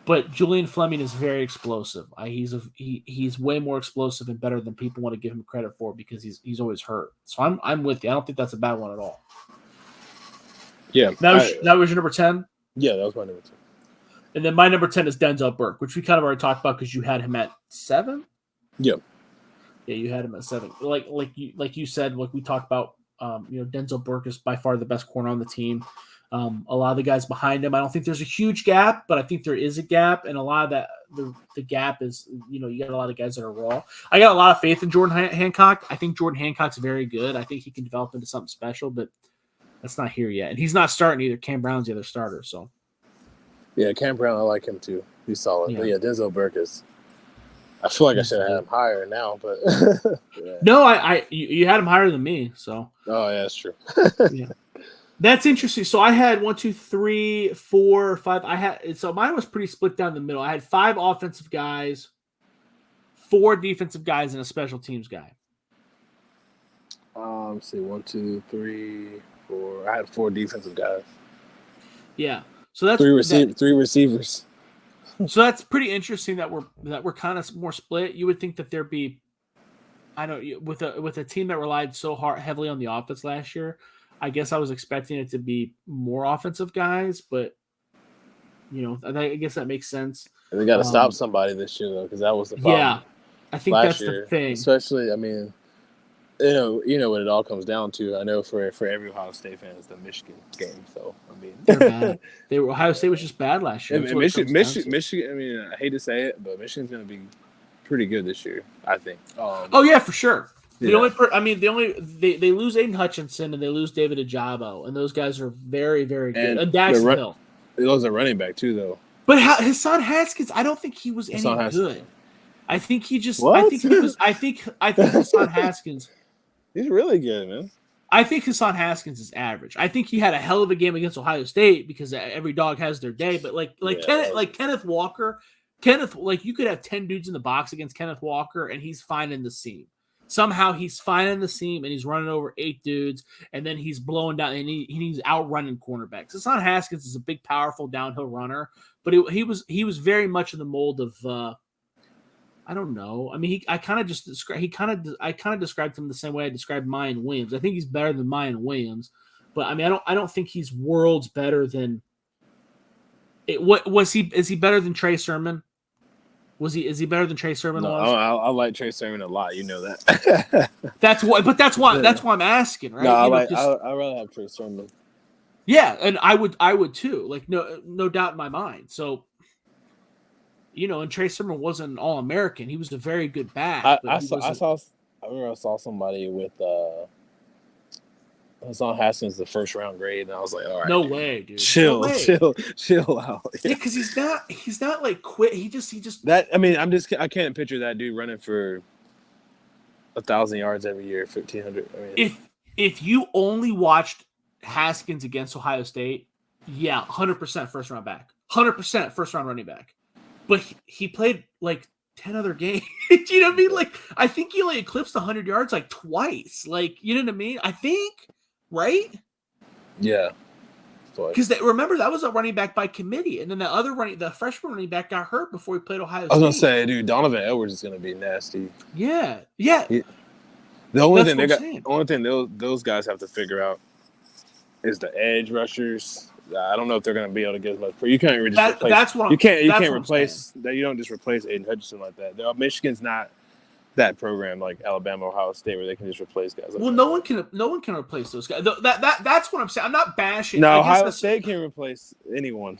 but Julian Fleming is very explosive. He's way more explosive and better than people want to give him credit for because he's always hurt. So I'm with you. I don't think that's a bad one at all. Yeah, that was your number 10. Yeah, that was my number 10. And then my number 10 is Denzel Burke, which we kind of already talked about because you had him at 7. Yeah, you had him at 7. Like you said, like we talked about. Denzel Burke is by far the best corner on the team. A lot of the guys behind him, I don't think there's a huge gap, but I think there is a gap, and a lot of that the gap is, you got a lot of guys that are raw. I got a lot of faith in Jordan Hancock. I think Jordan Hancock's very good. I think he can develop into something special, but that's not here yet. And he's not starting either. Cam Brown's the other starter. So yeah, Cam Brown, I like him too. He's solid. Yeah. But yeah, Denzel Burke is I feel like I should have had him higher now, but yeah. No, you had him higher than me. So oh yeah, that's true. Yeah, that's interesting. So I had 1, 2, 3, 4, 5. So mine was pretty split down the middle. I had 5 offensive guys, 4 defensive guys, and a special teams guy. Let's see, 1, 2, 3, 4. I had 4 defensive guys. Yeah, so that's 3 receivers. So that's pretty interesting that we're kind of more split. You would think that there'd be, I don't know, with a team that relied so heavily on the offense last year. I guess I was expecting it to be more offensive guys, but I guess that makes sense. And they got to stop somebody this year though, because that was the problem. Yeah, I think that's the thing. Especially, I mean, you know what it all comes down to. I know for every Ohio State fan, it's the Michigan game. So I mean, they're bad. Ohio State was just bad last year. Michigan. I mean, I hate to say it, but Michigan's going to be pretty good this year. I think. Oh yeah, for sure. They lose Aiden Hutchinson and they lose David Ajabo, and those guys are very, very good. And Dax Hill. He lost a running back too, though. But Hassan Haskins, I don't think he was any good. I think he just. What? I think Hassan Haskins. He's really good, man. I think Hassan Haskins is average. I think he had a hell of a game against Ohio State because every dog has their day. But Kenneth Walker, you could have 10 dudes in the box against Kenneth Walker, and he's finding the seam. Somehow he's finding the seam, and he's running over 8 dudes, and then he's blowing down, and he's outrunning cornerbacks. Hassan Haskins is a big, powerful downhill runner, but he was very much in the mold of. I don't know. I mean, I kind of described him the same way I described Mayan Williams. I think he's better than Mayan Williams, but I mean, I don't think he's worlds better than. Is he better than Trey Sermon? Is he better than Trey Sermon? No, I like Trey Sermon a lot. You know that. That's why I'm asking, right? No, I rather have Trey Sermon. Yeah, and I would too. Like no doubt in my mind. So. And Trey Sermon wasn't an All-American. He was a very good back. I remember I saw somebody with Hassan Haskins the first round grade, and I was like, all right, no way, dude. Chill out. Yeah, because he's not like quit. He just that. I mean, I can't picture that dude running for 1,000 yards every year, 1,500. I mean, if you only watched Haskins against Ohio State, yeah, 100% first round back, 100% first round running back. But he played like 10 other games. You know what I mean? Like, I think he only eclipsed 100 yards like twice. Like, you know what I mean? I think, right? Yeah. Because remember, that was a running back by committee. And then the freshman running back got hurt before he played Ohio State. I was going to say, dude, Donovan Edwards is going to be nasty. Yeah. The only thing those guys have to figure out is the edge rushers. I don't know if they're going to be able to get as much. You can't really just replace. That's what you can't replace that. You don't just replace Aiden Hutchinson like that. Michigan's not that program like Alabama, Ohio State, where they can just replace guys. Like no one can replace those guys. That's what I'm saying. I'm not bashing. No, Ohio State can replace anyone.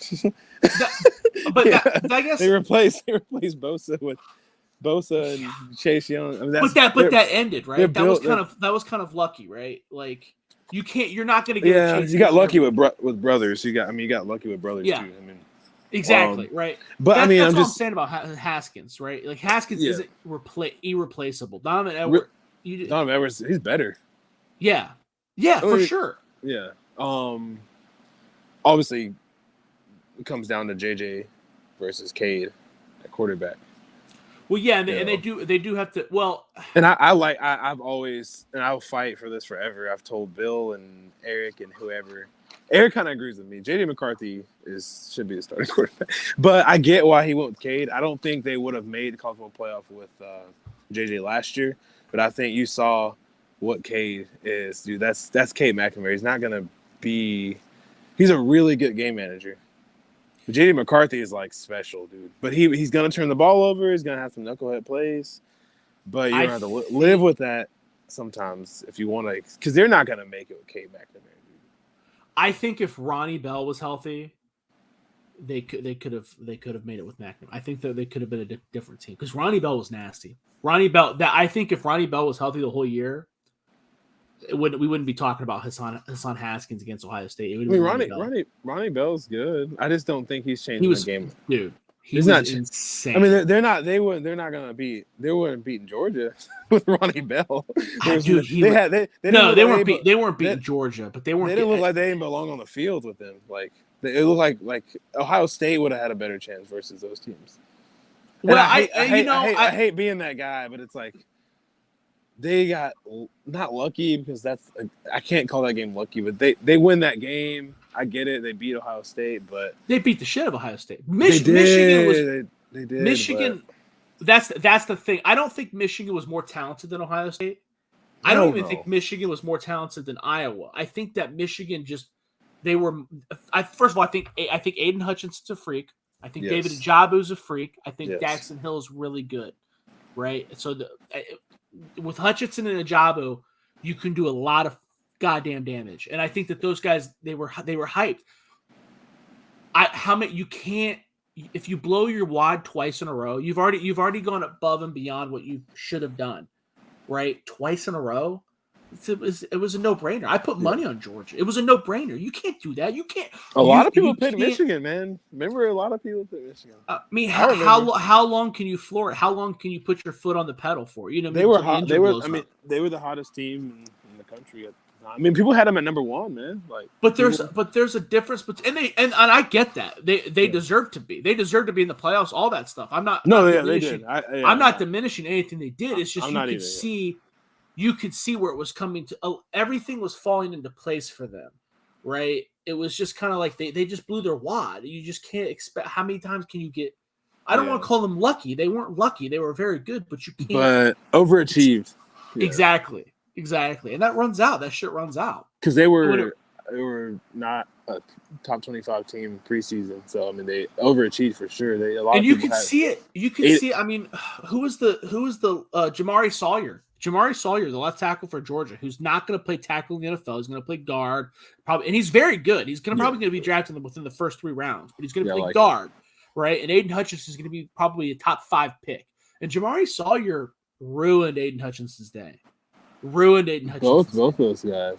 I guess they replace Bosa with Bosa and Chase Young. I mean, that ended right. That was kind of lucky, right? Like. You're not going to get. Yeah, you got lucky with brothers. You got lucky with brothers too. I mean, exactly right. But that's what I'm saying about Haskins, right? Like Haskins isn't irreplaceable. Donovan Edwards, he's better. Yeah, for sure. Yeah. Obviously, it comes down to JJ versus Cade at quarterback. Well, yeah, and they do have to. Well, and I've always, and I'll fight for this forever. I've told Bill and Eric and whoever. Eric kind of agrees with me. J.D. McCarthy should be the starting quarterback, but I get why he went with Cade. I don't think they would have made the college football playoff with J.J. last year, but I think you saw what Cade is, dude. That's Cade McNamara. He's not gonna be. He's a really good game manager. J.D. McCarthy is like special, dude. But he's gonna turn the ball over. He's gonna have some knucklehead plays, but you're gonna have to live with that sometimes if you want to, because they're not gonna make it with Cade McNamara, dude. I think if Ronnie Bell was healthy, they could have made it with McNamara. I think that they could have been a different team because Ronnie Bell was nasty. I think if Ronnie Bell was healthy the whole year, we wouldn't be talking about Hassan Haskins against Ohio State. Ronnie Bell's good. I just don't think he's changing the game. Dude, He was insane. I mean, they're not gonna beat. They weren't beating Georgia with Ronnie Bell. Dude, they weren't beating Georgia, but they weren't. They didn't look like they didn't belong on the field with them. Like it looked like Ohio State would have had a better chance versus those teams. Well, I hate being that guy, but it's like they got not lucky because I can't call that game lucky, but they win that game. I get it. They beat Ohio State, but they beat the shit out of Ohio State. Michigan did. Michigan. That's the thing. I don't think Michigan was more talented than Ohio State. I don't even think Michigan was more talented than Iowa. I think that Michigan they were. First of all, I think Aiden Hutchinson's a freak. I think David Ajabu's a freak. I think Daxton Hill is really good, right? So with Hutchinson and Ajabu, you can do a lot of goddamn damage, and I think that those guys they were hyped. You can't, if you blow your wad twice in a row, you've already gone above and beyond what you should have done, right? Twice in a row, it was a no-brainer. I put money on Georgia. It was a no-brainer. You can't do that. You can't. A lot of people picked Michigan, man. Remember, a lot of people picked Michigan. I mean, how long can you floor it? How long can you put your foot on the pedal for? You know, they were hot. They were the hottest team in the country. I mean, people had them at number one, man. But there's a difference between and I get that they deserve to be. They deserve to be in the playoffs. All that stuff. I'm not. They did. I'm not diminishing anything they did. It's just you could see where it was coming to. Everything was falling into place for them, right? It was just kind of like they just blew their wad. You just can't expect. How many times can you get? I don't want to call them lucky. They weren't lucky. They were very good, but you can't. But overachieved. Exactly, and that runs out. That shit runs out because they were not a top 25 team preseason. So I mean, they overachieved for sure. You could see it. You could see it. I mean, who was the Jamari Sawyer? Jamari Sawyer, the left tackle for Georgia, who's not going to play tackle in the NFL. He's going to play guard, probably, and he's very good. He's probably going to be drafted within the first 3 rounds, but he's going to play guard, right? And Aiden Hutchinson is going to be probably a top 5 pick. And Jamari Sawyer ruined Aiden Hutchinson's day. Both those guys.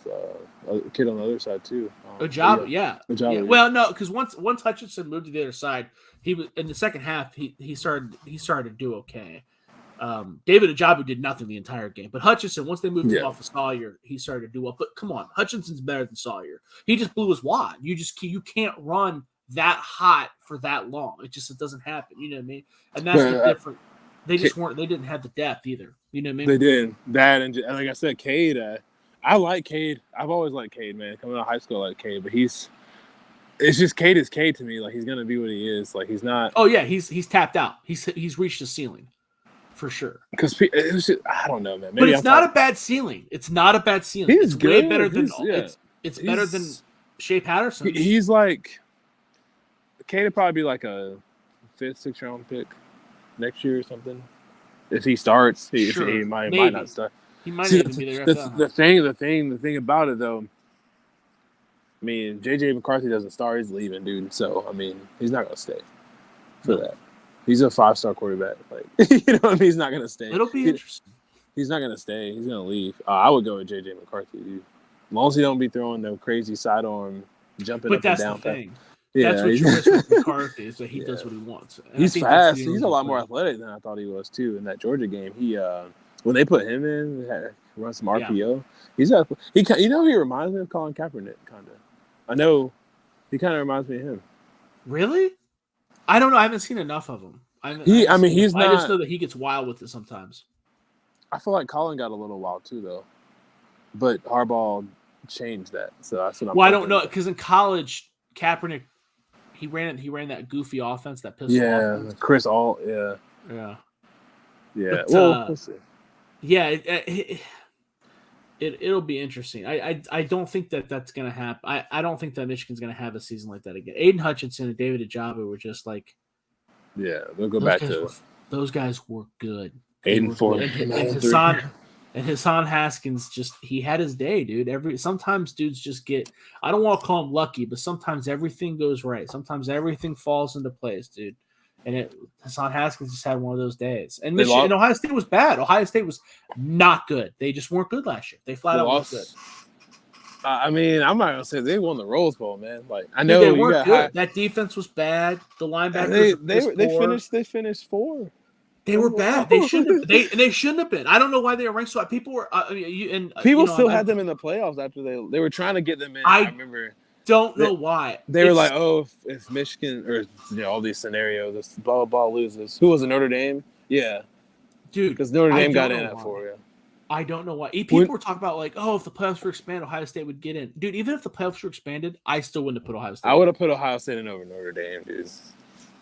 A kid on the other side too. Ajabu, yeah. Well, no, because once Hutchinson moved to the other side, he was in the second half. He started to do okay. David Ajabu did nothing the entire game, but Hutchinson, once they moved him off of Sawyer, he started to do well. But come on, Hutchinson's better than Sawyer. He just blew his wad. You can't run that hot for that long. It doesn't happen. You know what I mean? And that's the difference. They just weren't. They didn't have the depth either. You know what I mean? They did that, and like I said, Cade. I like Cade. I've always liked Cade, man. Coming out of high school, I like Cade, but it's just Cade is Cade to me. Like he's gonna be what he is. Like he's not. Oh yeah, he's tapped out. He's reached the ceiling, for sure. Because it was just, I don't know, man. Maybe but it's not a bad ceiling. It's not a bad ceiling. He's way good. Better than it's better than Shea Patterson. He's like Cade would probably be like a 5th, 6th round pick next year or something. If he starts, he might not start. He might even be there. The thing about it though, I mean, JJ McCarthy doesn't start, he's leaving, dude. So I mean, he's not gonna stay for that. He's a 5-star quarterback. Like you know what I mean? He's not gonna stay. It'll be interesting. He's not gonna stay. He's gonna leave. I would go with JJ McCarthy, dude. As long as he don't be throwing no crazy sidearm jumping up and down. But that's the thing. Yeah, that's what you miss with McCarthy is that he does what he wants. And he's fast. He's a lot more athletic than I thought he was too. In that Georgia game, he when they put him in, they had to run some RPO. Yeah. He reminds me of Colin Kaepernick, kind of. I know he kind of reminds me of him. Really? I don't know. I haven't seen enough of him. He's not. I just know that he gets wild with it sometimes. I feel like Colin got a little wild too, though. But Harbaugh changed that, so that's what I'm. Well, I don't know because in college, Kaepernick. He ran that goofy offense, that pistol offense. Chris Alt, yeah. But, we'll see. Yeah, it'll be interesting. I don't think that's going to happen. I don't think that Michigan's going to have a season like that again. Aiden Hutchinson and David Ajabu were just like... Yeah, they'll go back to... Those guys were good. Aiden Ford. And Hassan Haskins he had his day, dude. Sometimes dudes just get, I don't want to call him lucky, but sometimes everything goes right. Sometimes everything falls into place, dude. And Hassan Haskins just had one of those days. And Ohio State was bad. Ohio State was not good. They just weren't good last year. They flat out weren't good. I mean, I'm not gonna say they won the Rose Bowl, man. Like I know they weren't good. That defense was bad. The linebackers they finished 4. They were bad. They shouldn't have. They shouldn't have been. I don't know why they were ranked so high. People were people still had them in the playoffs after they were trying to get them in. I remember. Don't know why. They were like, oh, if Michigan or all these scenarios, this blah blah loses. Who was it, Notre Dame? Yeah, dude, because Notre Dame got in at 4. Yeah. I don't know why. People were talking about like, oh, if the playoffs were expanded, Ohio State would get in. Dude, even if the playoffs were expanded, I still wouldn't have put Ohio State. I would have put Ohio State in over Notre Dame, dude.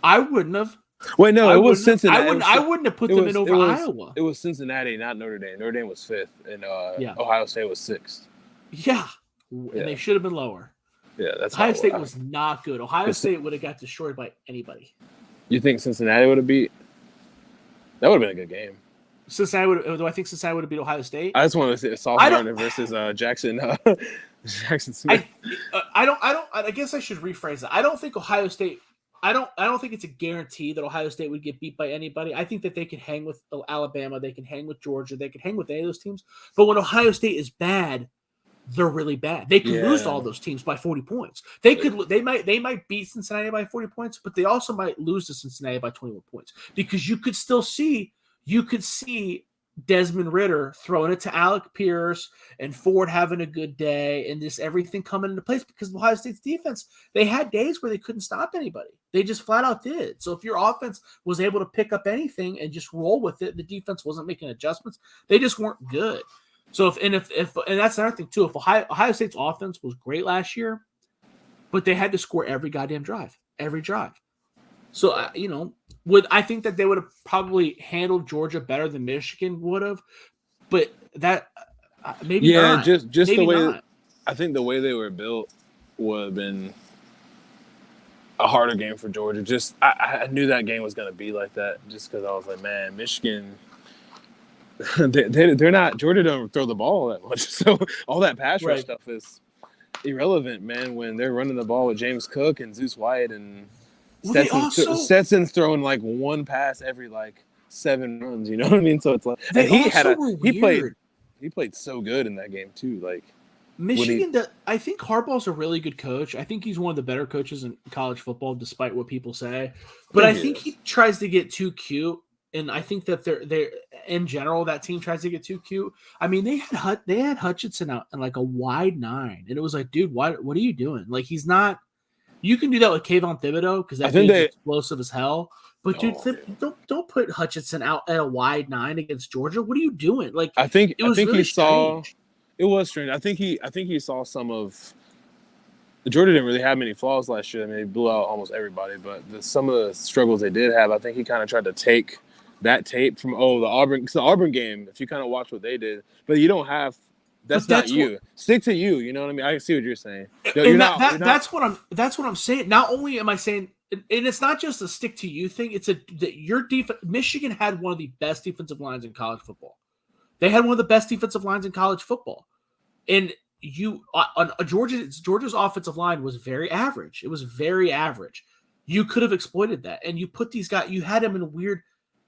I wouldn't have. Wait, no, it was Cincinnati. I wouldn't have put them in over Iowa. It was Cincinnati, not Notre Dame. Notre Dame was 5th, and Ohio State was 6th. Yeah, and they should have been lower. Yeah, that's Ohio State was not good. Ohio State would have got destroyed by anybody. You think Cincinnati would have beat? That would have been a good game. Do I think Cincinnati would have beat Ohio State? I just want to say Sophomore versus Jackson Smith. I guess I should rephrase that. I don't think Ohio State. I don't think it's a guarantee that Ohio State would get beat by anybody. I think that they can hang with Alabama, they can hang with Georgia, they can hang with any of those teams. But when Ohio State is bad, they're really bad. They could lose to all those teams by 40 points. They might beat Cincinnati by 40 points, but they also might lose to Cincinnati by 21 points because you could see Desmond Ridder throwing it to Alec Pierce and Ford having a good day and just everything coming into place because of Ohio State's defense. They had days where they couldn't stop anybody. They just flat out did. So if your offense was able to pick up anything and just roll with it, the defense wasn't making adjustments. They just weren't good. So if that's another thing too. If Ohio State's offense was great last year, but they had to score every goddamn drive, every drive. So I think that they would have probably handled Georgia better than Michigan would have, but that maybe not. just maybe the way not. I think the way they were built would have been a harder game for Georgia. Just I knew that game was going to be like that, just because I was like, man, Michigan. They're not. Georgia don't throw the ball that much, so all that pass rush stuff is irrelevant, man. When they're running the ball with James Cook and Zeus White and Stetson's throwing like one pass every like 7 runs, you know what I mean? So it's like he played so good in that game too. Like Michigan, I think Harbaugh's a really good coach. I think he's one of the better coaches in college football, despite what people say. But I think he tries to get too cute, and I think that they're in general that team tries to get too cute. I mean, they had Hutchinson out in like a wide 9, and it was like, dude, what are you doing? Like he's not. You can do that with Kayvon Thibodeau because that dude's explosive as hell. But dude, don't put Hutchinson out at a wide 9 against Georgia. What are you doing? Like I think really he saw. It was strange. I think he saw some of. Georgia didn't really have many flaws last year. I mean, they blew out almost everybody, but some of the struggles they did have, I think he kind of tried to take that tape from the Auburn game. If you kind of watch what they did, but you don't have. That's not you. Stick to you. You know what I mean? I see what you're saying. That's what I'm saying. Not only am I saying, and it's not just a stick to you thing. It's your defense. Michigan had one of the best defensive lines in college football. They had one of the best defensive lines in college football, and Georgia's offensive line was very average. It was very average. You could have exploited that, and you put these guys. You had them in weird.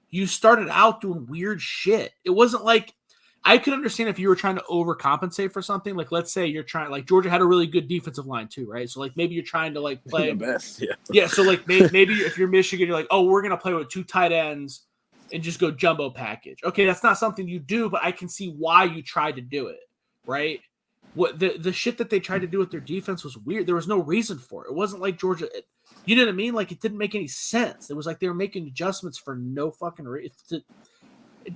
You started out doing weird shit. It wasn't like. I could understand if you were trying to overcompensate for something. Like, let's say you're trying, like Georgia had a really good defensive line too, right? So like maybe you're trying to like play the best, yeah. Yeah, so like maybe if you're Michigan, you're like, oh, we're gonna play with 2 tight ends and just go jumbo package. Okay, that's not something you do, but I can see why you tried to do it, right? What the shit that they tried to do with their defense was weird. There was no reason for it. It wasn't like Georgia. You know what I mean? Like it didn't make any sense. It was like they were making adjustments for no fucking reason.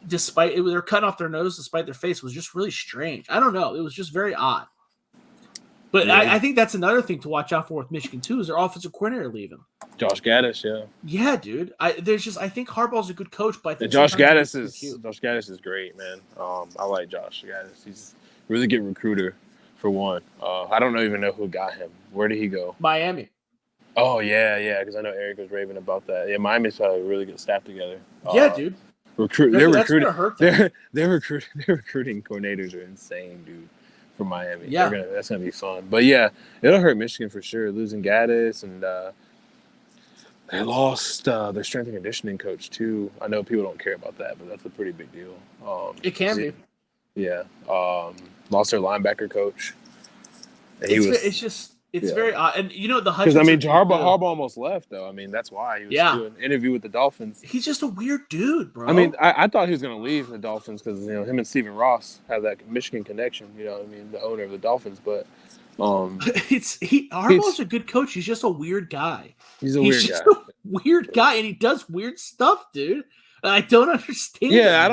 Despite they're cutting off their nose despite their face was just really strange. I don't know. It was just very odd. But yeah. I think that's another thing to watch out for with Michigan too is their offensive coordinator leaving. Josh Gaddis, yeah. Yeah, dude. I think Harbaugh's a good coach, but I think Josh Gaddis is great, man. I like Josh Gaddis. He's a really good recruiter for one. I don't even know who got him. Where did he go? Miami. Oh yeah, because I know Eric was raving about that. Yeah, Miami's got a really good staff together. Yeah, dude. Their recruiting coordinators are insane, dude. For Miami, yeah, that's gonna be fun. But yeah, it'll hurt Michigan for sure. Losing Gaddis and they lost their strength and conditioning coach too. I know people don't care about that, but that's a pretty big deal. It can be. Yeah, lost their linebacker coach. It's very odd. And you know the Hutchinson. Because Harbaugh almost left though. I mean that's why he was doing an interview with the Dolphins. He's just a weird dude, bro. I mean I thought he was going to leave the Dolphins because him and Stephen Ross have that Michigan connection. You know what I mean, the owner of the Dolphins, but. Harbaugh's a good coach. He's just a weird guy. He's just a weird guy, and he does weird stuff, dude. I don't understand. Yeah, I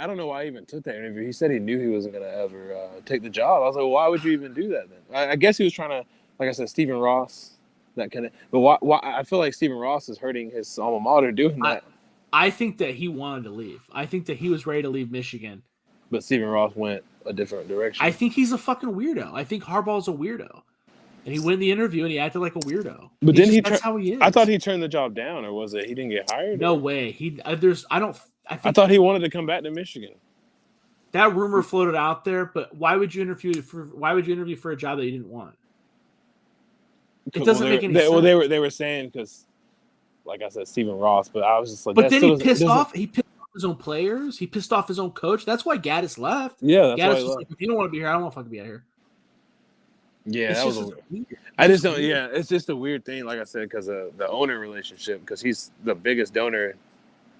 don't know why he even took that interview. He said he knew he wasn't going to ever take the job. I was like, well, why would you even do that then? I guess he was trying to, like I said, Stephen Ross, that kind of. But why? I feel like Stephen Ross is hurting his alma mater doing that. I think that he wanted to leave. I think that he was ready to leave Michigan. But Stephen Ross went a different direction. I think he's a fucking weirdo. I think Harbaugh's a weirdo. And he went in the interview and he acted like a weirdo. But that's how he is. I thought he turned the job down, or was it he didn't get hired? No way. I thought he wanted to come back to Michigan. That rumor floated out there, but why would you interview for a job that you didn't want? It doesn't make any sense. Well, they were saying because, like I said, Stephen Ross, but I was just like, but then he pissed off his own players. He pissed off his own coach. That's why Gaddis left. Yeah, Gaddis was like, if you don't want to be here, I don't want to fucking be out here. Yeah, that was weird. I just don't. Yeah, it's just a weird thing, like I said, because of the owner relationship. Because he's the biggest donor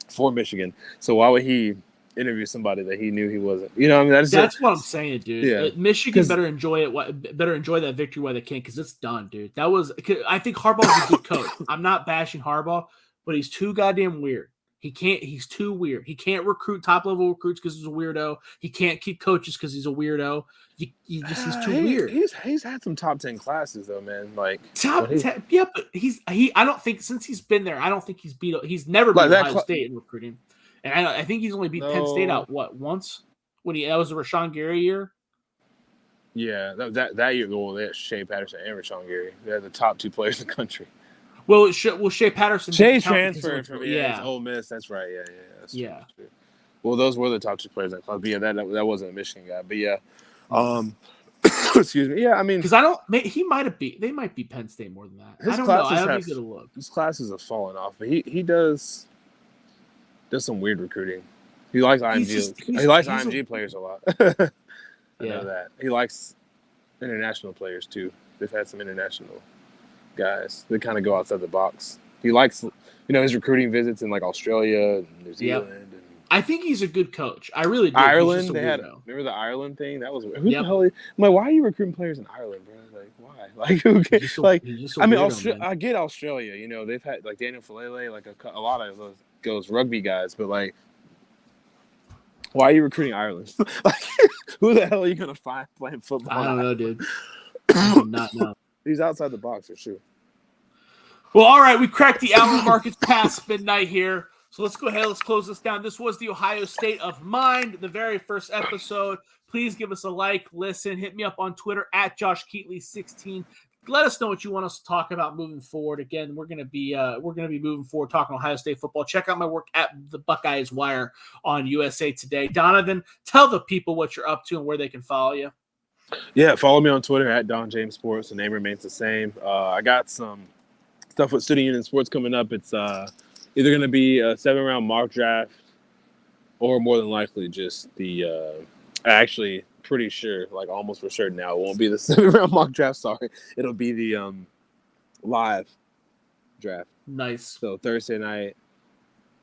for Michigan. So why would he interview somebody that he knew he wasn't? You know, I mean, that's what I'm saying, dude. Yeah. Michigan better enjoy it. Better enjoy that victory while they can, because it's done, dude. I think Harbaugh's a good coach. I'm not bashing Harbaugh, but he's too goddamn weird. He's too weird. He can't recruit top-level recruits because he's a weirdo. He can't keep coaches because he's a weirdo. He's too weird. He's had some top 10 classes though, man. Like top 10, yeah, but I don't think since he's been there, I don't think he's never beat Ohio State in recruiting, and I think he's only beat Penn State out once when that was the Rashawn Gary year. Yeah, that year. Well, they had Shea Patterson and Rashawn Gary. They're the top two players in the country. Well, Shea Patterson. Shea transferred from Ole Miss. That's right. Yeah. True. Well, those were the top two players in class. But yeah, that wasn't a Michigan guy. But yeah, excuse me. Yeah, I mean, because he might have beat. They might beat Penn State more than that. I don't know. I haven't get a look. His classes have fallen off, but he does some weird recruiting. He likes IMG. He likes IMG players a lot. I know that. He likes international players too. They've had some international guys that kind of go outside the box. He likes, his recruiting visits in like Australia and New Zealand. Yep. And I think he's a good coach. I really do. Ireland, remember the Ireland thing? That was who the hell? I'm like, why are you recruiting players in Ireland, bro? Like, why? Like, who cares? I get Australia. They've had like Daniel Falele, like a lot of those rugby guys, but like, why are you recruiting Ireland? Like, who the hell are you gonna find playing football? I don't know, dude. I do not know. He's outside the box for sure. Well, all right, we cracked the hour markets past midnight here. So let's go ahead. Let's close this down. This was the Ohio State of Mind, the very first episode. Please give us a like, listen, hit me up on Twitter at JoshKeatley16. Let us know what you want us to talk about moving forward. Again, we're gonna be moving forward talking Ohio State football. Check out my work at the Buckeyes Wire on USA Today. Donovan, tell the people what you're up to and where they can follow you. Yeah, follow me on Twitter at Don James Sports. The name remains the same. I got some stuff with Student Union Sports coming up. It's either going to be a 7-round mock draft or more than likely just the actually pretty sure, like almost for sure now, it won't be the 7-round mock draft. Sorry. It'll be the live draft. Nice. So Thursday night,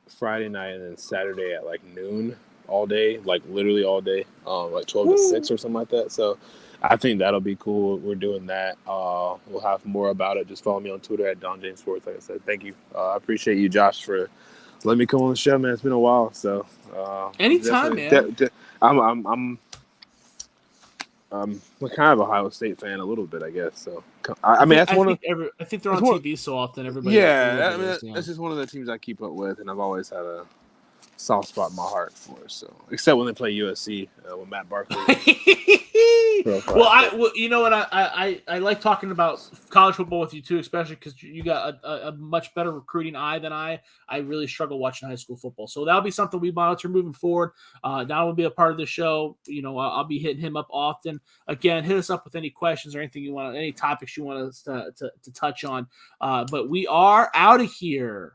Friday night, and then Saturday at like noon. All day, like literally all day, like 12 to 6 or something like that. So I think that'll be cool. We're doing that. We'll have more about it. Just follow me on Twitter at Don James Sports. Like I said, thank you. I apprate you, Josh, for letting me come on the show, man. It's been a while. So anytime, man. I'm kind of a Ohio State fan a little bit, I guess. So I think they're on TV so often. Everybody. Yeah, that's just one of the teams I keep up with, and I've always had a soft spot in my heart for. So except when they play USC with Matt Barkley. You know what? I like talking about college football with you too, especially because you got a much better recruiting eye than I. I really struggle watching high school football, so that'll be something we monitor moving forward. Don will be a part of the show. I'll be hitting him up often. Again, hit us up with any questions or anything you want, any topics you want us to touch on. But we are out of here.